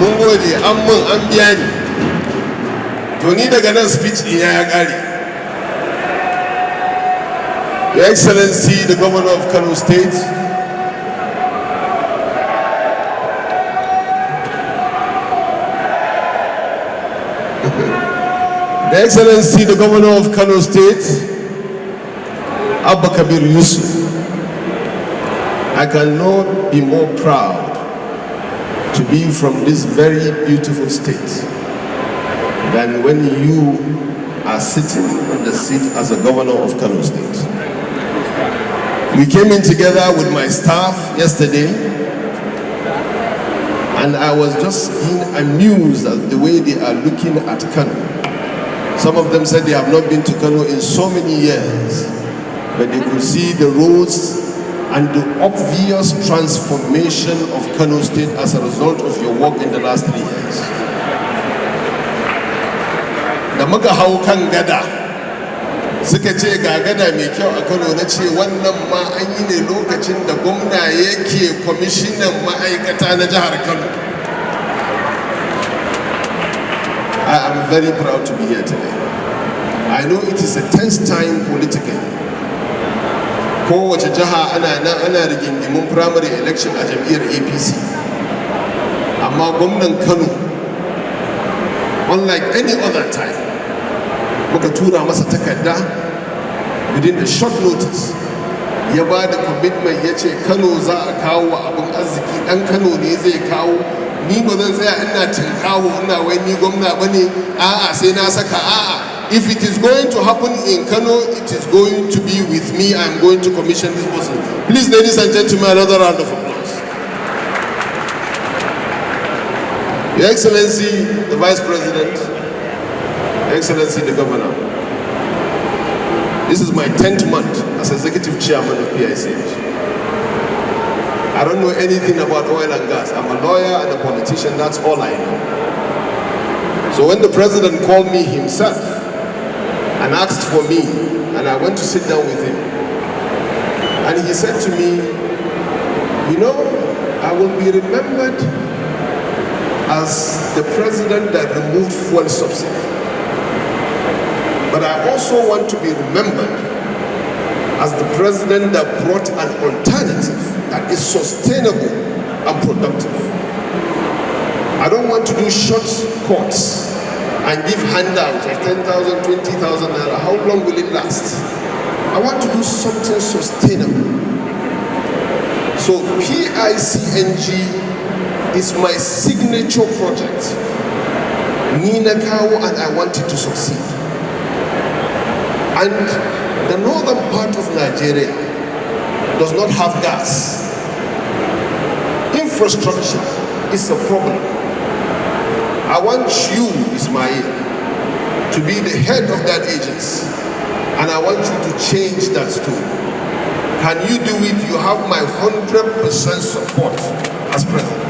mun gode, an biya ni. To ni daga nan speech ɗina ya ƙare. Your Excellency, the Governor of Kano State, the Excellency, the Governor of Kano State, Abba Kabir Yusuf, I cannot be more proud to be from this very beautiful state than when you are sitting on the seat as a governor of Kano State. We came in together with my staff yesterday, and I was just being amused at the way they are looking at Kano. Some of them said they have not been to Kano in so many years, but they could see the roads and the obvious transformation of Kano State as a result of your work in the last 3 years. Da muka hau kan gada, suka ce ga gada mai kyau a Kano, na ce wannan ma an yi ne lokacin da gwamna yake kwamishinan ma'aikata na jihar Kano. I am very proud to be here today. I know it is a tense time politically. Kowace jiha ana rigingimin primary election a jam'iyyar APC. Amma gwamnan Kano, unlike any other time, muka tura masa takarda within the short notice, ya ba da commitment, ya ce Kano za a kawo abin arziki, ɗan Kano ne zai kawo. Ni ba zan tsaya ina tinkawo ina wai ni gwamna bane, a'a sai na saka a'a. If it is going to happen in Kano, it is going to be with me. I am going to commission this person. Please, ladies and gentlemen, another round of applause. Your Excellency, the Vice President, Your Excellency, the Governor, this is my 10th month as Executive Chairman of Pi-CNG. I don't know anything about oil and gas. I'm a lawyer and a politician, that's all I know. So when the President called me himself and asked for me, and I went to sit down with him, and he said to me, you know, I will be remembered as the president that removed fuel subsidy. But I also want to be remembered as the president that brought an alternative that is sustainable and productive. I don't want to do shortcuts and give handouts of 10,000, 20,000 naira. How long will it last? I want to do something sustainable. So Pi-CNG is my signature project. Nina Kawo, and I want it to succeed. And the northern part of Nigeria does not have gas. Infrastructure is a problem. I want you, Ismail, to be the head of that agency, and I want you to change that story. Can you do it? You have my 100% support as president.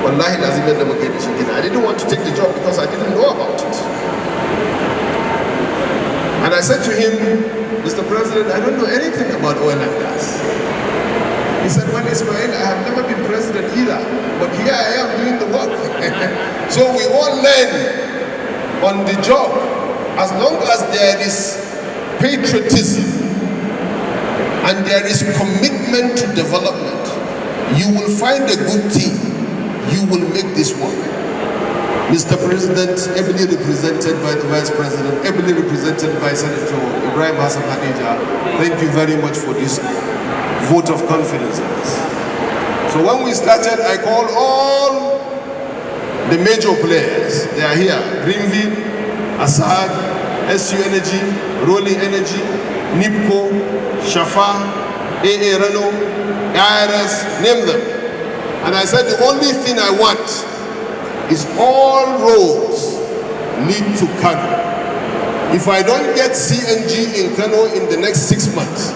Wallahi lazim yadda muke da shi gina. I didn't want to take the job because I didn't know about it. And I said to him, Mr. President, I don't know anything about oil and gas. He said, well, Ismail, I have never been president either, but here I am doing the work. So we all learn on the job. As long as there is patriotism and there is commitment to development, you will find a good team. You will make this work. Mr. President, ably represented by the Vice President, ably represented by Senator Ibrahim Hassan Hadija, thank you very much for this vote of confidence in us. So when we started, I called all the major players. They are here: Greenville, Assad, SU Energy, Rolling Energy, NIPCO, Shafa, AA Renault, IRS, name them. And I said the only thing I want is all roads lead to Kano. If I don't get CNG in Kano in the next 6 months,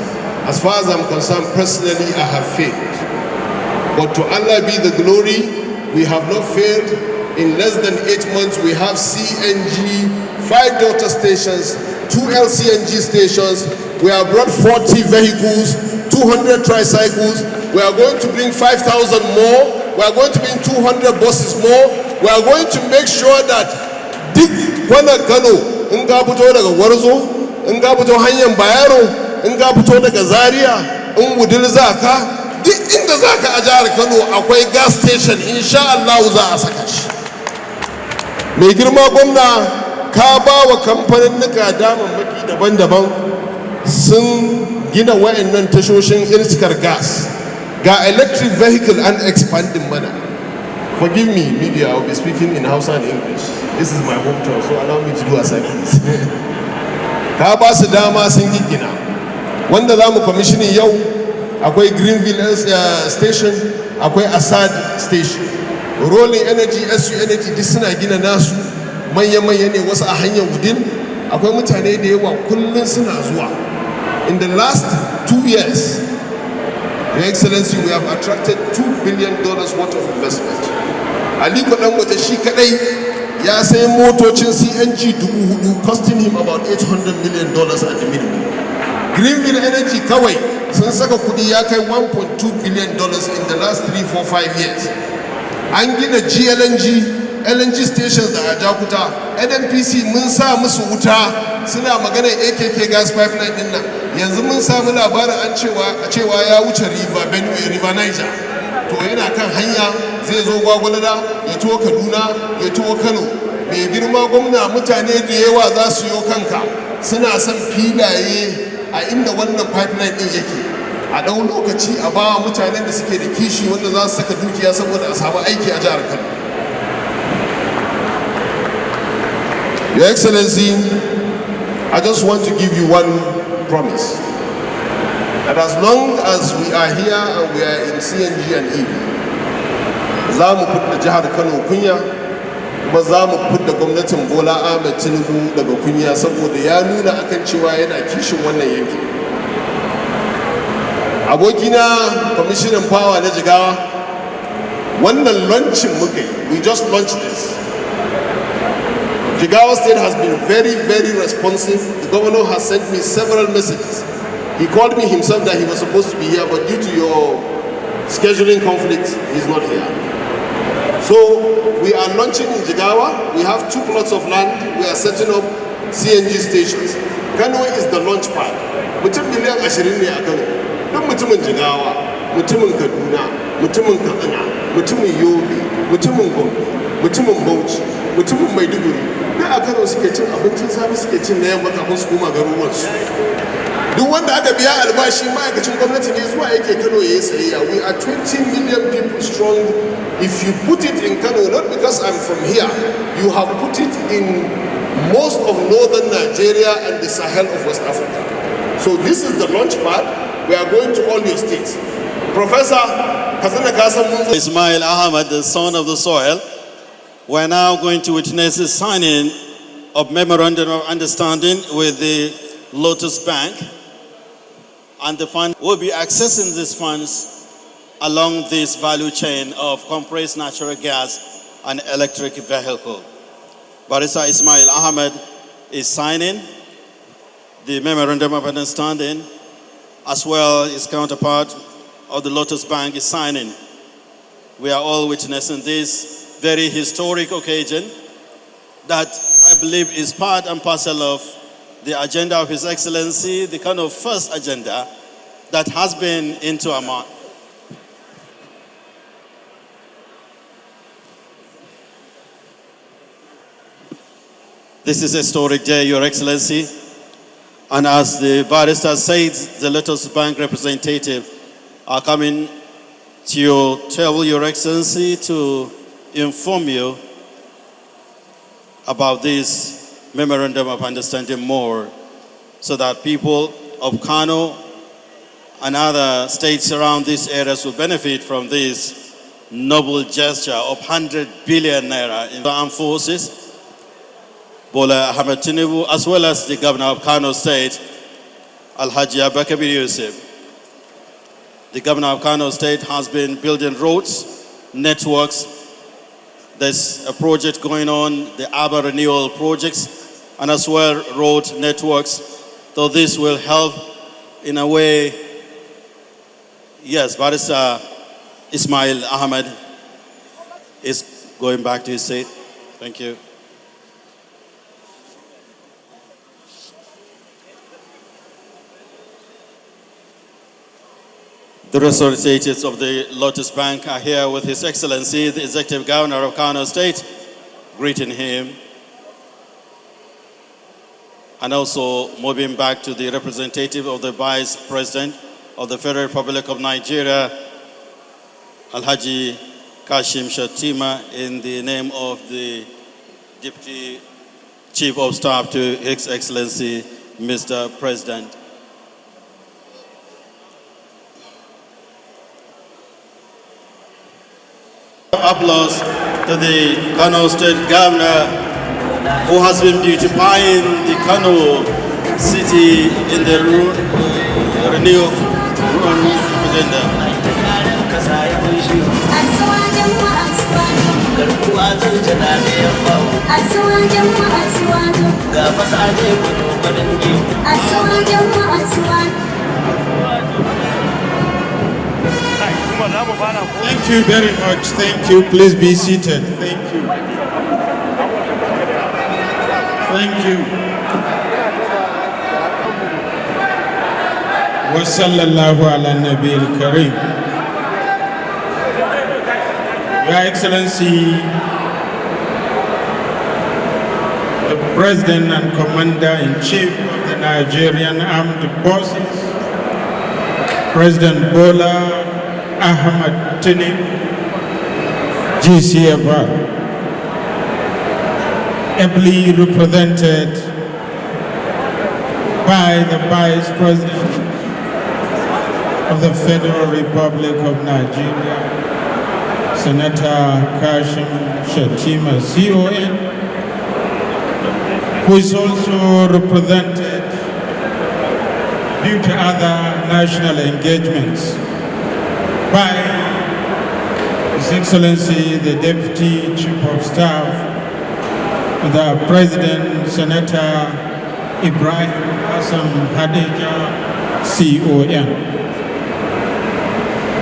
as far as I'm concerned, personally, I have failed. But to Allah be the glory, we have not failed. In less than 8 months, we have CNG, 5 daughter stations, 2 LCNG stations. We have brought 40 vehicles, 200 tricycles. We are going to bring 5,000 more. We are going to bring 200 buses more. We are going to make sure that duk wannan Kano, in ka fito daga Warzo, in ka fito hanyar Bayero, in ka fito daga Zaria, in Wudil zaka, duk inda zaka a jihar Kano akwai gas station, insha Allah za a saka shi. Mai girma gwamna, ka ba wa kamfaninnika damammaki daban-daban sun gina wayannan tashoshin iskar gas. Ga electric vehicle and expanding manner. Forgive me, media, I'll be speaking in Hausa and English. This is my hometown, so allow me to do as I please. Ka ba su dama sun gina. Wanda za mu commissioning yau, akwai Greenville station, akwai Assad station. Rolling Energy, SU Energy, duk suna gina nasu. Manya-manya ne wasu a hanyar Wudil. Akwai mutane da yawa kullum suna zuwa. In the last 2 years, Your Excellency, we have attracted $2 billion worth of investment. Aliko Dangote shi kadai ya sai motocin CNG 4,000, costing him about $800 million at the minimum. Greenville Energy kawai sun saka kudi ya kai $1.2 billion in the last 3, 4, 5 years. An gina LNG stations da Ajakuta. NNPC mun sa musu wuta suna magana AKK gas pipeline din nan. Yanzu mun samu labarin an cewa ya wuce River Niger. To yana kan hanya zai zo Gwagwalada, ya tuwo Kaduna, ya tuwo Kano. Mai girma gwamna mutane da yawa za su yo kanka suna son filaye a inda wannan pipeline din yake. A ɗau lokaci a ba mutanen da suke da kishi wanda za su saka dukiya saboda a samu aiki a jihar Kano. Your Excellency, I just want to give you one promise. That as long as we are here and we are in CNG and EV, za mu put jihar Kano kunya, kuma za mu put da gwamnatin Bola Ahmed Tinubu daga kunya saboda ya nuna akan cewa yana kishin wannan yankin. Abokina Commissioner Power na Jigawa, wannan launching muke, we just launched this. Jigawa State has been very, very responsive. The governor has sent me several messages. He called me himself that he was supposed to be here, but due to your scheduling conflicts, he's not here. So we are launching in Jigawa. We have 2 plots of land. We are setting up CNG stations. Kano is the launch pad. Mutum miliyan 20 ne a Kano. Duk mutumin Jigawa, mutumin Kaduna, mutumin Katsina, mutumin Yobe, mutumin Gombe, mutumin Bauchi, mutumin Maiduguri. Da a Kano suke cin abincin safe suke cin na yamma kafin su koma garuruwansu. Duk wanda aka biya albashi ma'aikacin gwamnati ne zuwa yake Kano ya yi sayayya. We are 20 million people strong. If you put it in Kano, not because I'm from here, you have put it in most of northern Nigeria and the Sahel of West Africa. So this is the launch pad. We are going to all your states. Professor Ismail Ahmed, the son of the soil, we're now going to witness the signing of Memorandum of Understanding with the Lotus Bank. And the fund will be accessing these funds along this value chain of compressed natural gas and electric vehicle. Barrister Ismail Ahmed is signing the Memorandum of Understanding, as well as his counterpart of the Lotus Bank is signing. We are all witnessing this very historic occasion that I believe is part and parcel of the agenda of His Excellency, the kind of first agenda that has been into our mind. This is a historic day, Your Excellency. And as the barrister said, the Lotus Bank representative are coming to your table, Your Excellency, to inform you about this Memorandum of Understanding more, so that people of Kano and other states around these areas will benefit from this noble gesture of 100 billion naira in the armed forces. Bola Ahmed Tinubu, as well as the governor of Kano State, Alhaji Abubakar Yusuf. The governor of Kano State has been building roads, networks. There's a project going on, the urban renewal projects, and as well road networks. So this will help in a way. Yes, Barrister Ismail Ahmed is going back to his seat. Thank you. The representatives of the Lotus Bank are here with His Excellency, the Executive Governor of Kano State, greeting him. And also moving back to the representative of the Vice President of the Federal Republic of Nigeria, Alhaji Kashim Shatima, in the name of the Deputy Chief of Staff to His Excellency, Mr. President. Applause to the Kano State Governor, who has been beautifying the Kano city in the renewal agenda. Asuwa Thank you very much. Thank you. Please be seated. Thank you. Thank you. Wa sallallahu ala nabi al-kareem. Your Excellency, the President and Commander-in-Chief of the Nigerian Armed Forces, President Bola Ahmed Tinubu, GCFR, ably represented by the Vice President of the Federal Republic of Nigeria, Senator Kashim Shettima, CON, who is also represented due to other national engagements by His Excellency the Deputy Chief of Staff, the President, Senator Ibrahim Hassan Hadija, CON.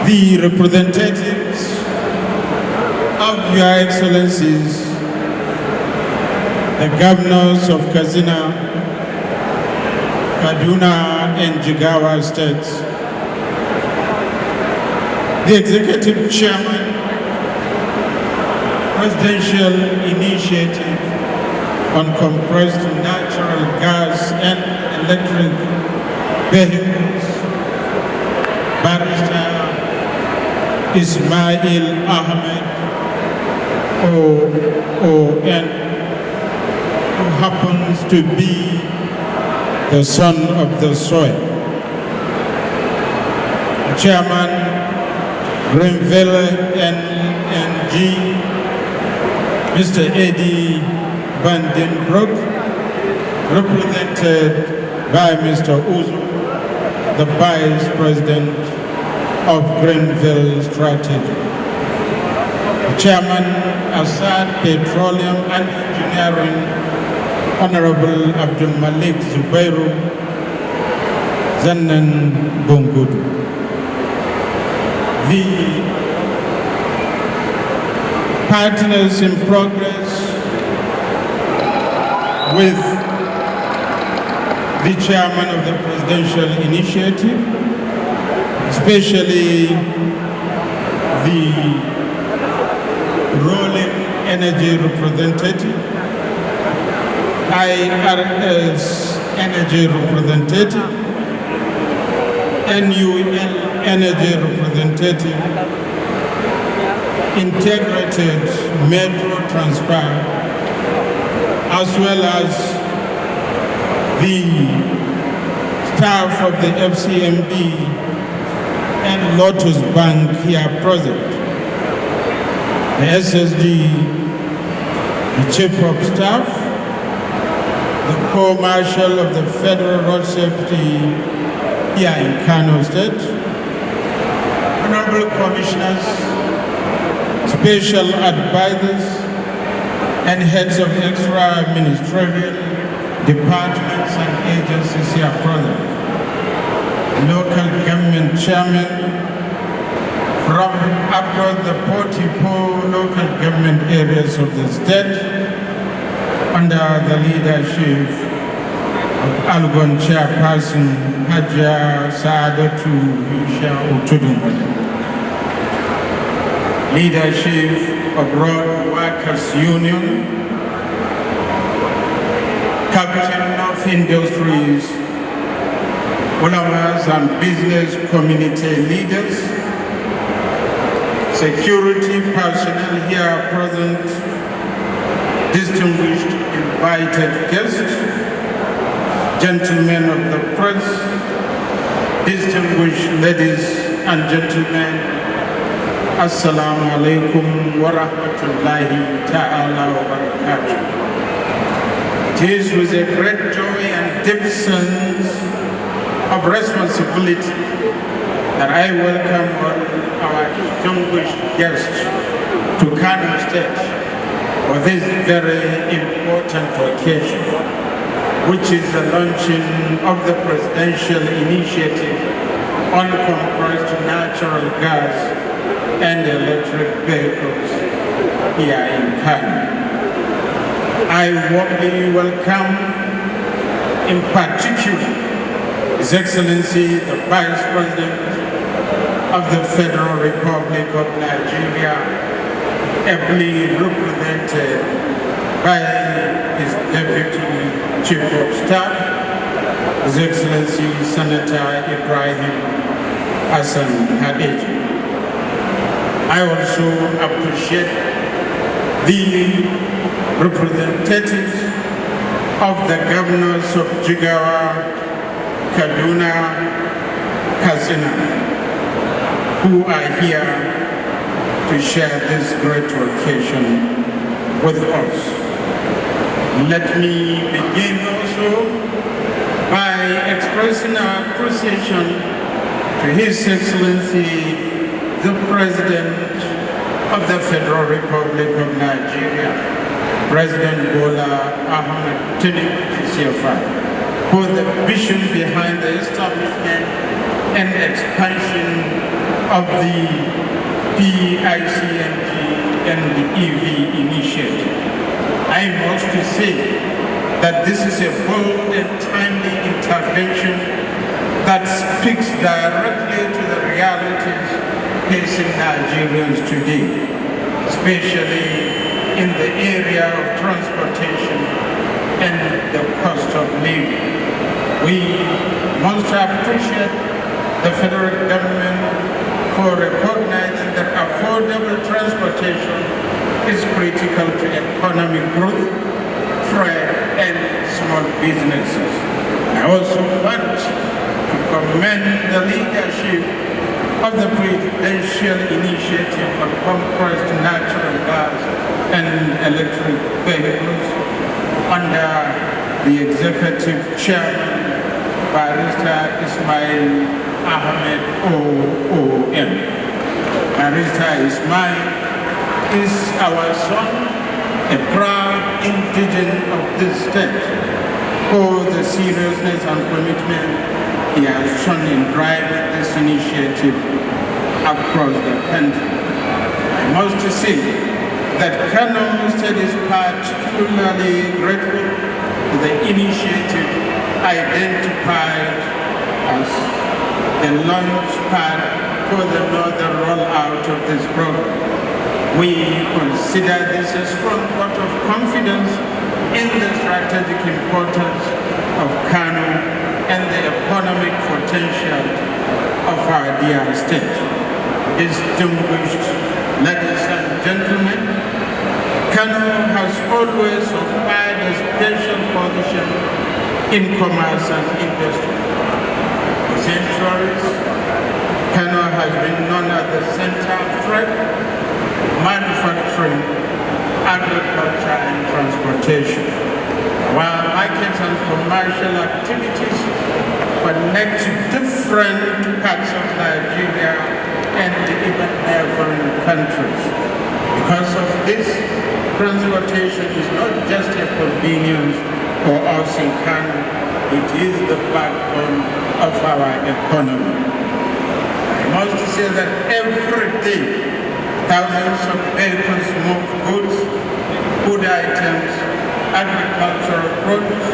The representatives of Your Excellencies, the governors of Katsina, Kaduna, and Jigawa states, the Executive Chairman, Presidential Initiative on Compressed Natural Gas and Electric Vehicles, Barrister Ismail Ahmed, OON, who happens to be the son of the soil. Chairman, Greenville NNG, Mr. Eddie Vandenbroek, represented by Mr. Uzo, the Vice President of Greenville Strategy. Chairman, Assad Petroleum and Engineering, Honorable Abdul Malik Zubairu Zannan Bungudu. The partners in progress with the chairman of the Presidential Initiative, especially the ruling energy representative, IRS energy representative, NUL energy representative, integrated metro transport, as well as the staff of the FCMB and Lotus Bank here present, the SSD, the Chief of Staff, the Co-Marshal of the Federal Road Safety here in Kano State, Honorable Commissioners, Special Advisors, and Heads of Extra Ministerial Departments and Agencies here present, Local Government Chairmen from across the 44 local government areas of the state under the leadership of Algon Chairperson Hajia Saadatu Yusha Utudum. Leadership of Road Workers Union, Captain of Industries, Ulamas and business community leaders, security personnel here present, distinguished invited guests, gentlemen of the press, distinguished ladies and gentlemen, Assalamu alaikum wa rahmatullahi ta'ala wa barakatuh. It is with a great joy and deep sense of responsibility that I welcome our distinguished guests to Kano State for this very important occasion, which is the launching of the Presidential Initiative on Compressed Natural Gas and electric vehicles here in Kano. I warmly welcome, in particular, His Excellency the Vice President of the Federal Republic of Nigeria, ably represented by his Deputy Chief of Staff, His Excellency Senator Ibrahim Hassan Hideja. I also appreciate the representatives of the governors of Jigawa, Kaduna, Katsina, who are here to share this great occasion with us. Let me begin also by expressing our appreciation to His Excellency, the President of the Federal Republic of Nigeria, President Bola Ahmed Tinubu for the vision behind the establishment and expansion of the Pi-CNG and EV initiative. I must say that this is a bold and timely intervention that speaks directly to the realities facing Nigerians today, especially in the area of transportation and the cost of living. We must appreciate the federal government for recognizing that affordable transportation is critical to economic growth, trade, and small businesses. I also want to commend the leadership of the presidential initiative on compressed natural gas and electric vehicles under the executive chairman, Barrister Ismail Ahmed OOM. Barrister Ismail is our son, a proud indigenous of this state, for the seriousness and commitment he has shown in driving this initiative across the country. I must say that Kano State is particularly grateful to the initiative identified as the launch pad for the northern rollout of this program. We consider this a strong vote of confidence in the strategic importance of Kano and the economic potential of our dear state. Distinguished ladies and gentlemen, Kano has always occupied a special position in commerce and industry. For centuries, Kano has been known as the center of trade, manufacturing, agriculture, and transportation. While markets and commercial activities connect different parts of Nigeria and even neighboring countries. Because of this, transportation is not just a convenience for us in Kano, it is the backbone of our economy. I must say that every day, thousands of vehicles move goods, food items, agricultural produce,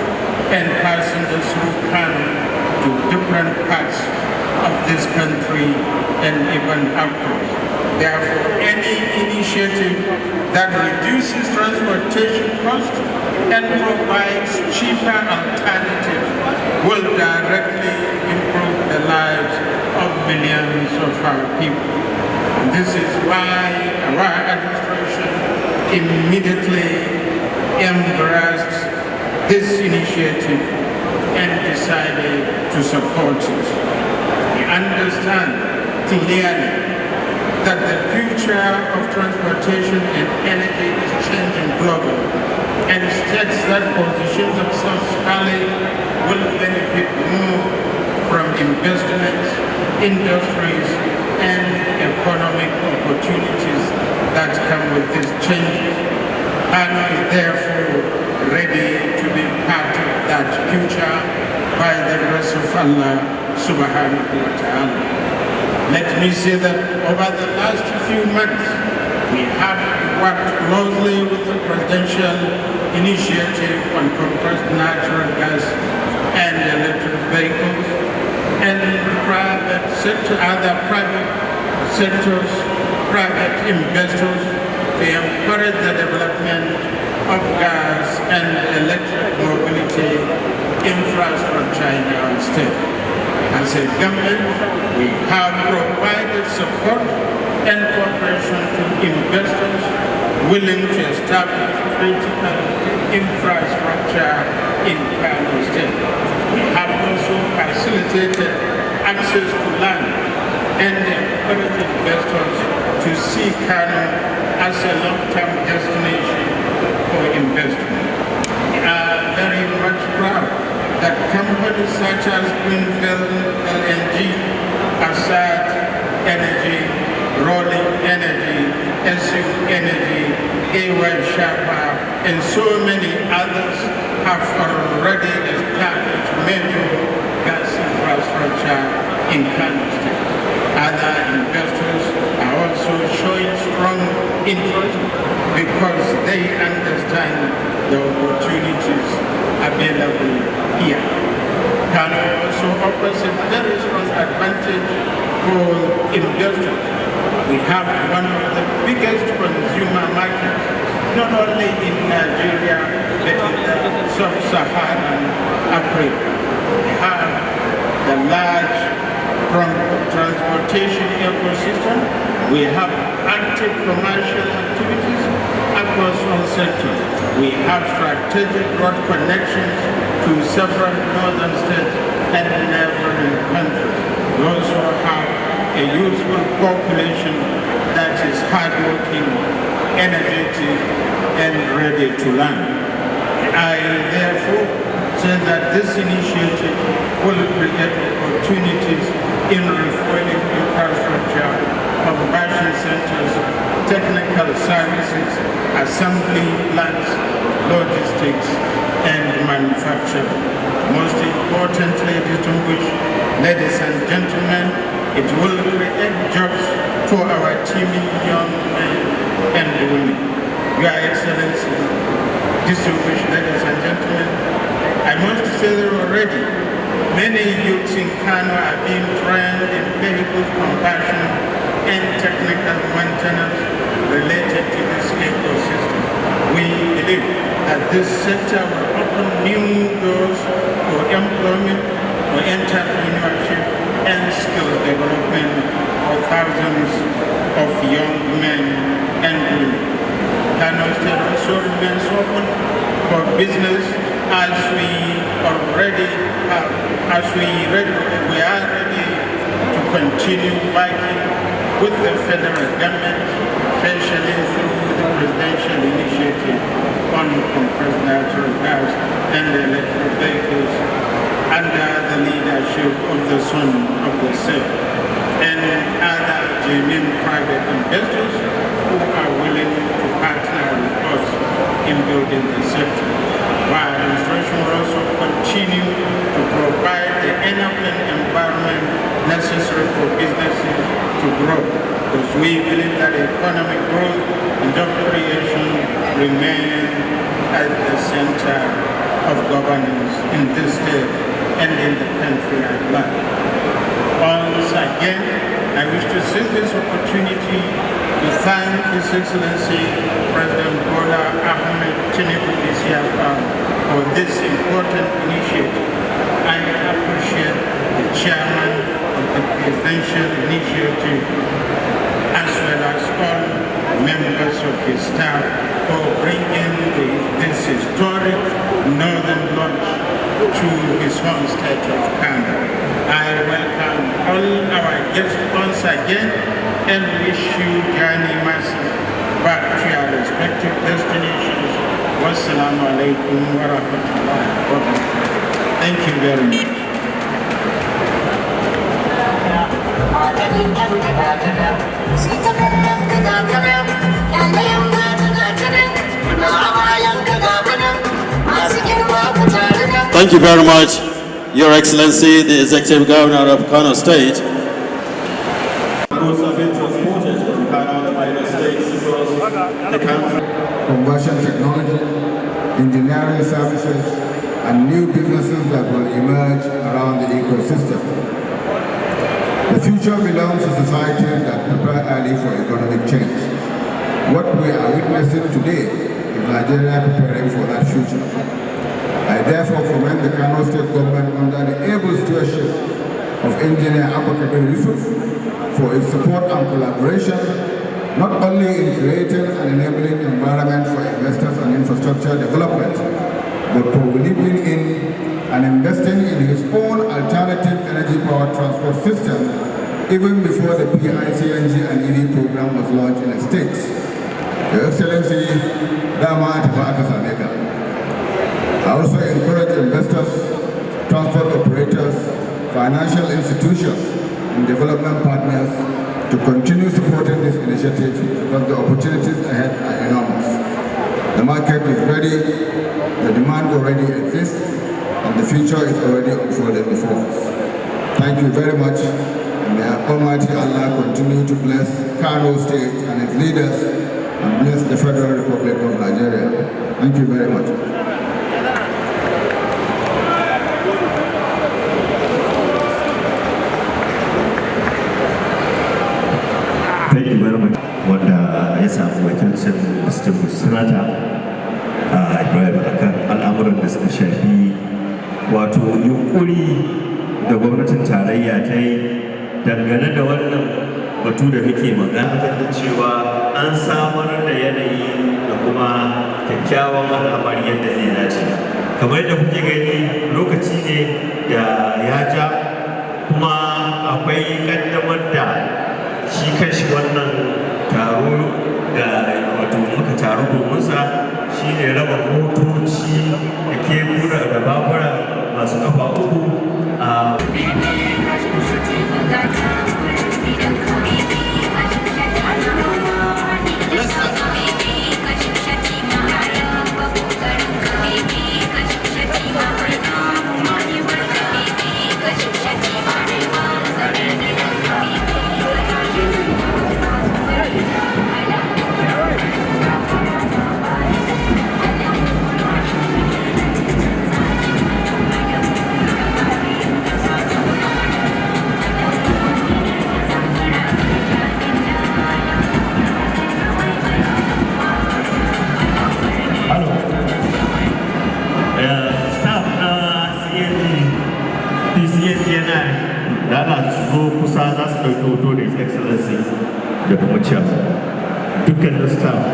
and passengers through Kano to different parts of this country and even outwards. Therefore, any initiative that reduces transportation costs and provides cheaper alternatives will directly improve the lives of millions of our people. And this is why our administration immediately embraced this initiative and decided to support it. We understand clearly that the future of transportation and energy is changing globally, and states that position themselves early will benefit more from investments, industries, and economic opportunities that come with these changes. Kano is therefore ready to be part of that future by the grace of Allah subhanahu wa ta'ala. Let me say that over the last few months, we have worked closely with the Presidential Initiative on Compressed Natural Gas and Electric Vehicles and private sector, other private sectors, private investors to encourage the development of gas and electric mobility infrastructure in our state. As a government, we have provided support and cooperation to investors willing to establish critical infrastructure in Kano State. We have also facilitated access to land and encouraged investors to see Kano as a long-term destination for investment. We are very much proud that companies such as Greenfield LNG, Assad Energy, Rolling Energy, SU Energy, AY Sharpa, and so many others have already established major gas infrastructure in Kano State. Other investors are also showing strong interest because they understand the opportunities available here. Kano also offers a very strong advantage for investors. We have one of the biggest consumer markets, not only in Nigeria, but in the sub-Saharan Africa. We have the large transportation ecosystem. We have active commercial activities across all sectors. We have strategic road connections to several northern states and neighboring countries. We also have a youthful population that is hardworking, energetic, and ready to learn. I therefore say that this initiative will create opportunities in refueling infrastructure, conversion centers, technical services, assembly plants, logistics, and manufacturing. Most importantly, distinguished ladies and gentlemen, it will create jobs for our teeming young men and women. Your Excellency, distinguished ladies and gentlemen, I must say that already many youths in Kano are being trained in vehicle conversion and technical maintenance related to this ecosystem. We believe that this sector will open new doors for employment, for entrepreneurship, and skills development for thousands of young men and women. Kano State also remains open for business as we are ready to continue working with the federal government, especially through the presidential initiative on compressed natural gas and electric vehicles under the leadership of the son of the state and other genuine private investors who are willing to partner with us in building the sector. Our administration will also continue to provide the enabling environment necessary for businesses to grow, because we believe that economic growth and job creation remain at the center of governance in this state and in the country at large. Once again, I wish to seize this opportunity to thank His Excellency President Bola Ahmed Tinubu for this important initiative. I appreciate the chairman of the presidential initiative as well as all members of his staff for bringing this historic northern launch to his home state of Kano. I welcome all our guests once again and wish you journey mercy back to your respective destinations. Wassalamu alaikum wa rahmatullahi wa barakatuh. Thank you very much. Thank you very much, Your Excellency, the Executive Governor of Kano State. goods have been transported from Kano to other states across the country. Conversion technology, engineering services, and new businesses that will emerge around the ecosystem. The future belongs to societies that prepare early for economic change. What we are witnessing today is Nigeria preparing for that future. I therefore commend the Kano State government under the able stewardship of Engineer Abacha Yusuf for its support and collaboration, not only in creating an enabling environment for investors and infrastructure development, but for believing in and investing in his own alternative energy power transport system even before the Pi-CNG and EV program was launched in the States. Your Excellency, Dama Tabaka Sameka. I also encourage investors, transport operators, financial institutions, and development partners to continue supporting this initiative because the opportunities ahead are enormous. The market is ready, the demand already exists, and the future is already unfolding before us. Thank you very much, and may Almighty Allah continue to bless Kano State and its leaders, and bless the Federal Republic of Nigeria. Thank you very much. Thank you very much. Wanda ya samu wakilcin Mr. Sanata Ibrahim akan al'amuran da suka shafi wato yunkuri da gwamnatin tarayya ta yi dangane da wannan batu da muke magana da cewa an samar da yanayi da kuma kyakkyawan al'amari yadda zai dace. Kamar yadda kuke gani lokaci ne da ya ja kuma akwai kaddamar da shi kashi wannan taro da wato muka taru domin sa shi ne raba motoci da kekuna da babura masu kafa uku a His Excellency, the Chairman, dukkan the staff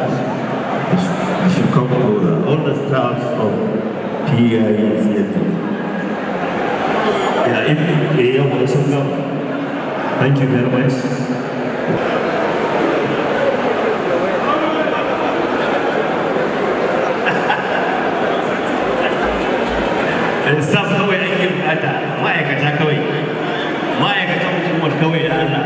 should come over, all the staff of Pi-CNG. Yeah, if they also come, thank you very much. And staff kawai ake bukata, ma'aikata kawai, ma'aikatan hukumar kawai da Allah.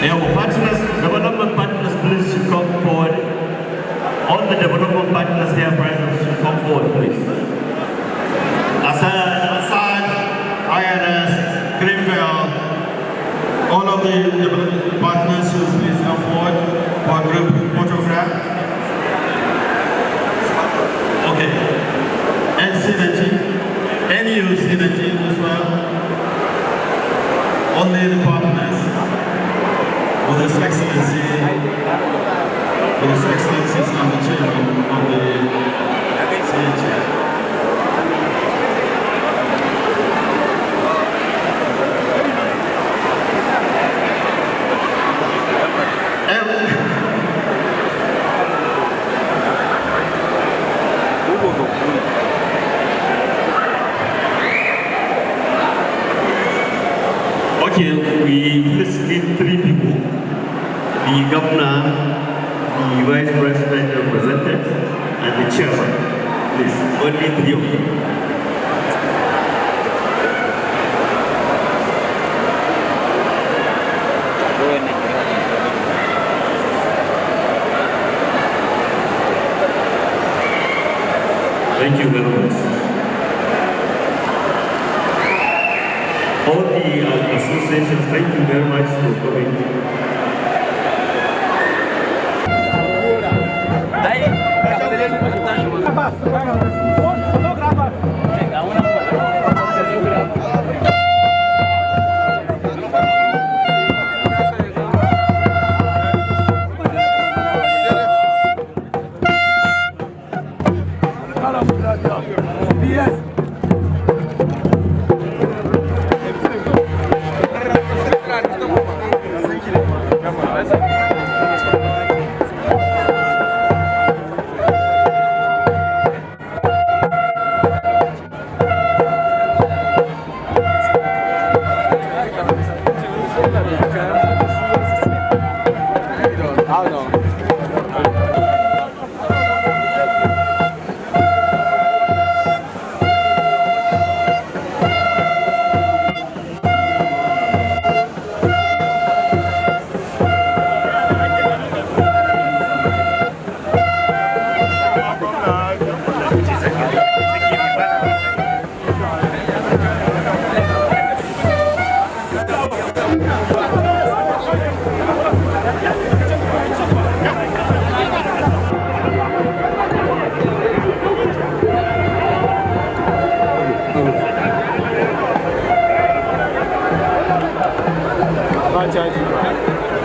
Our partners, development partners, please should come forward. All the development partners here present should come forward, please. Assad, IRS, Greenville, all of the development partners should please come forward for a group photograph. Okay. And synergy, NU synergy as well. Only the partners. With His Excellency is on the chairman of the CNG. Okay, we need 3 people. The governor, the vice president representative, and the chairman. Please, only 3 of them. Bueno. All the associations, thank you very much for coming.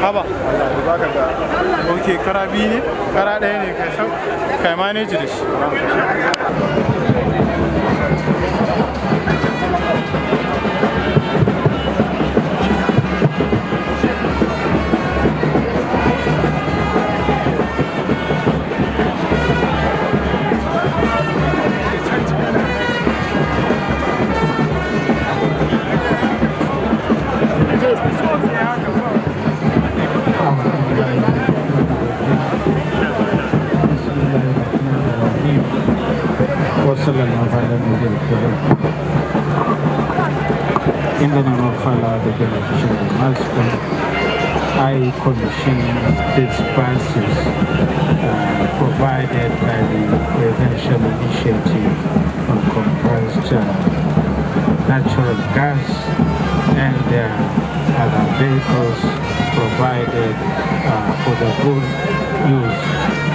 Haba, ok, kara biyu ne, kara ɗaya ne kai manage da shi. In the name of Allah, the beneficial of Master, I commission these prices provided by the Presidential Initiative on compressed natural gas and other vehicles provided for the good use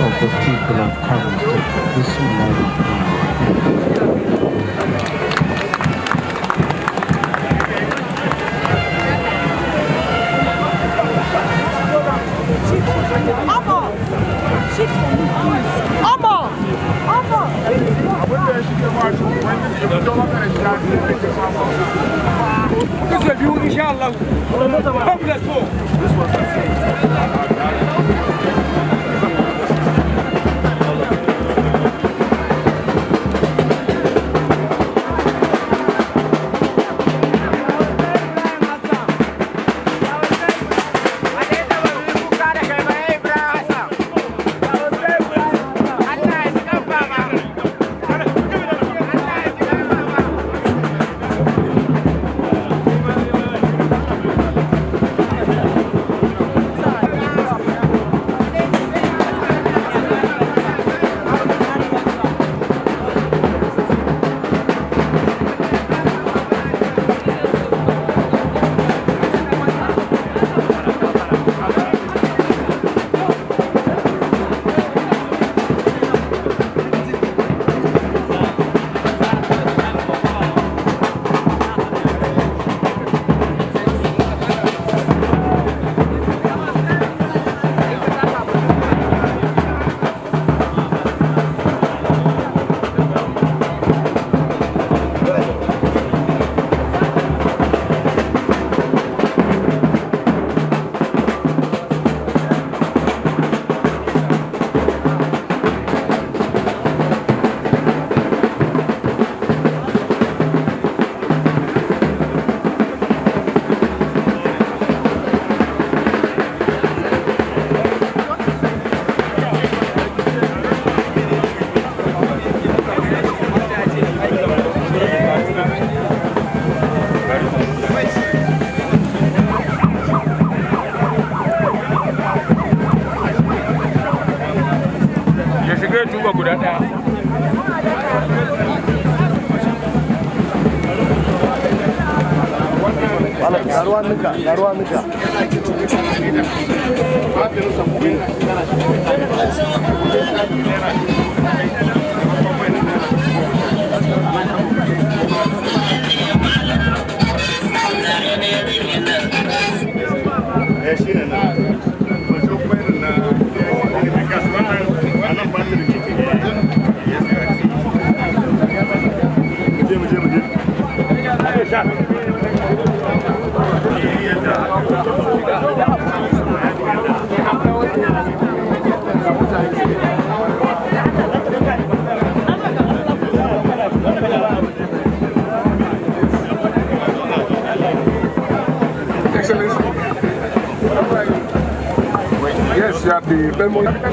of the people of Kano State. Bismillah. This will be inshallah. God bless duba guda ɗaya. Yes, you have the memo.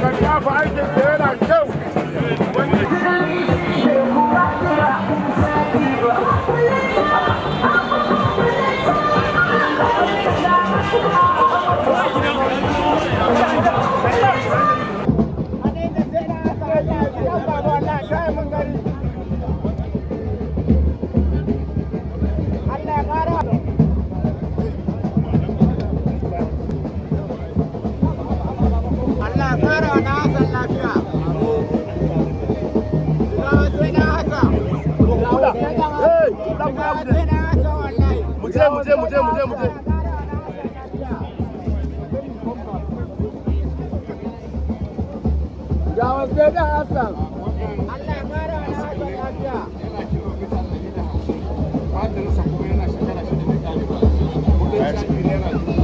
Thank you.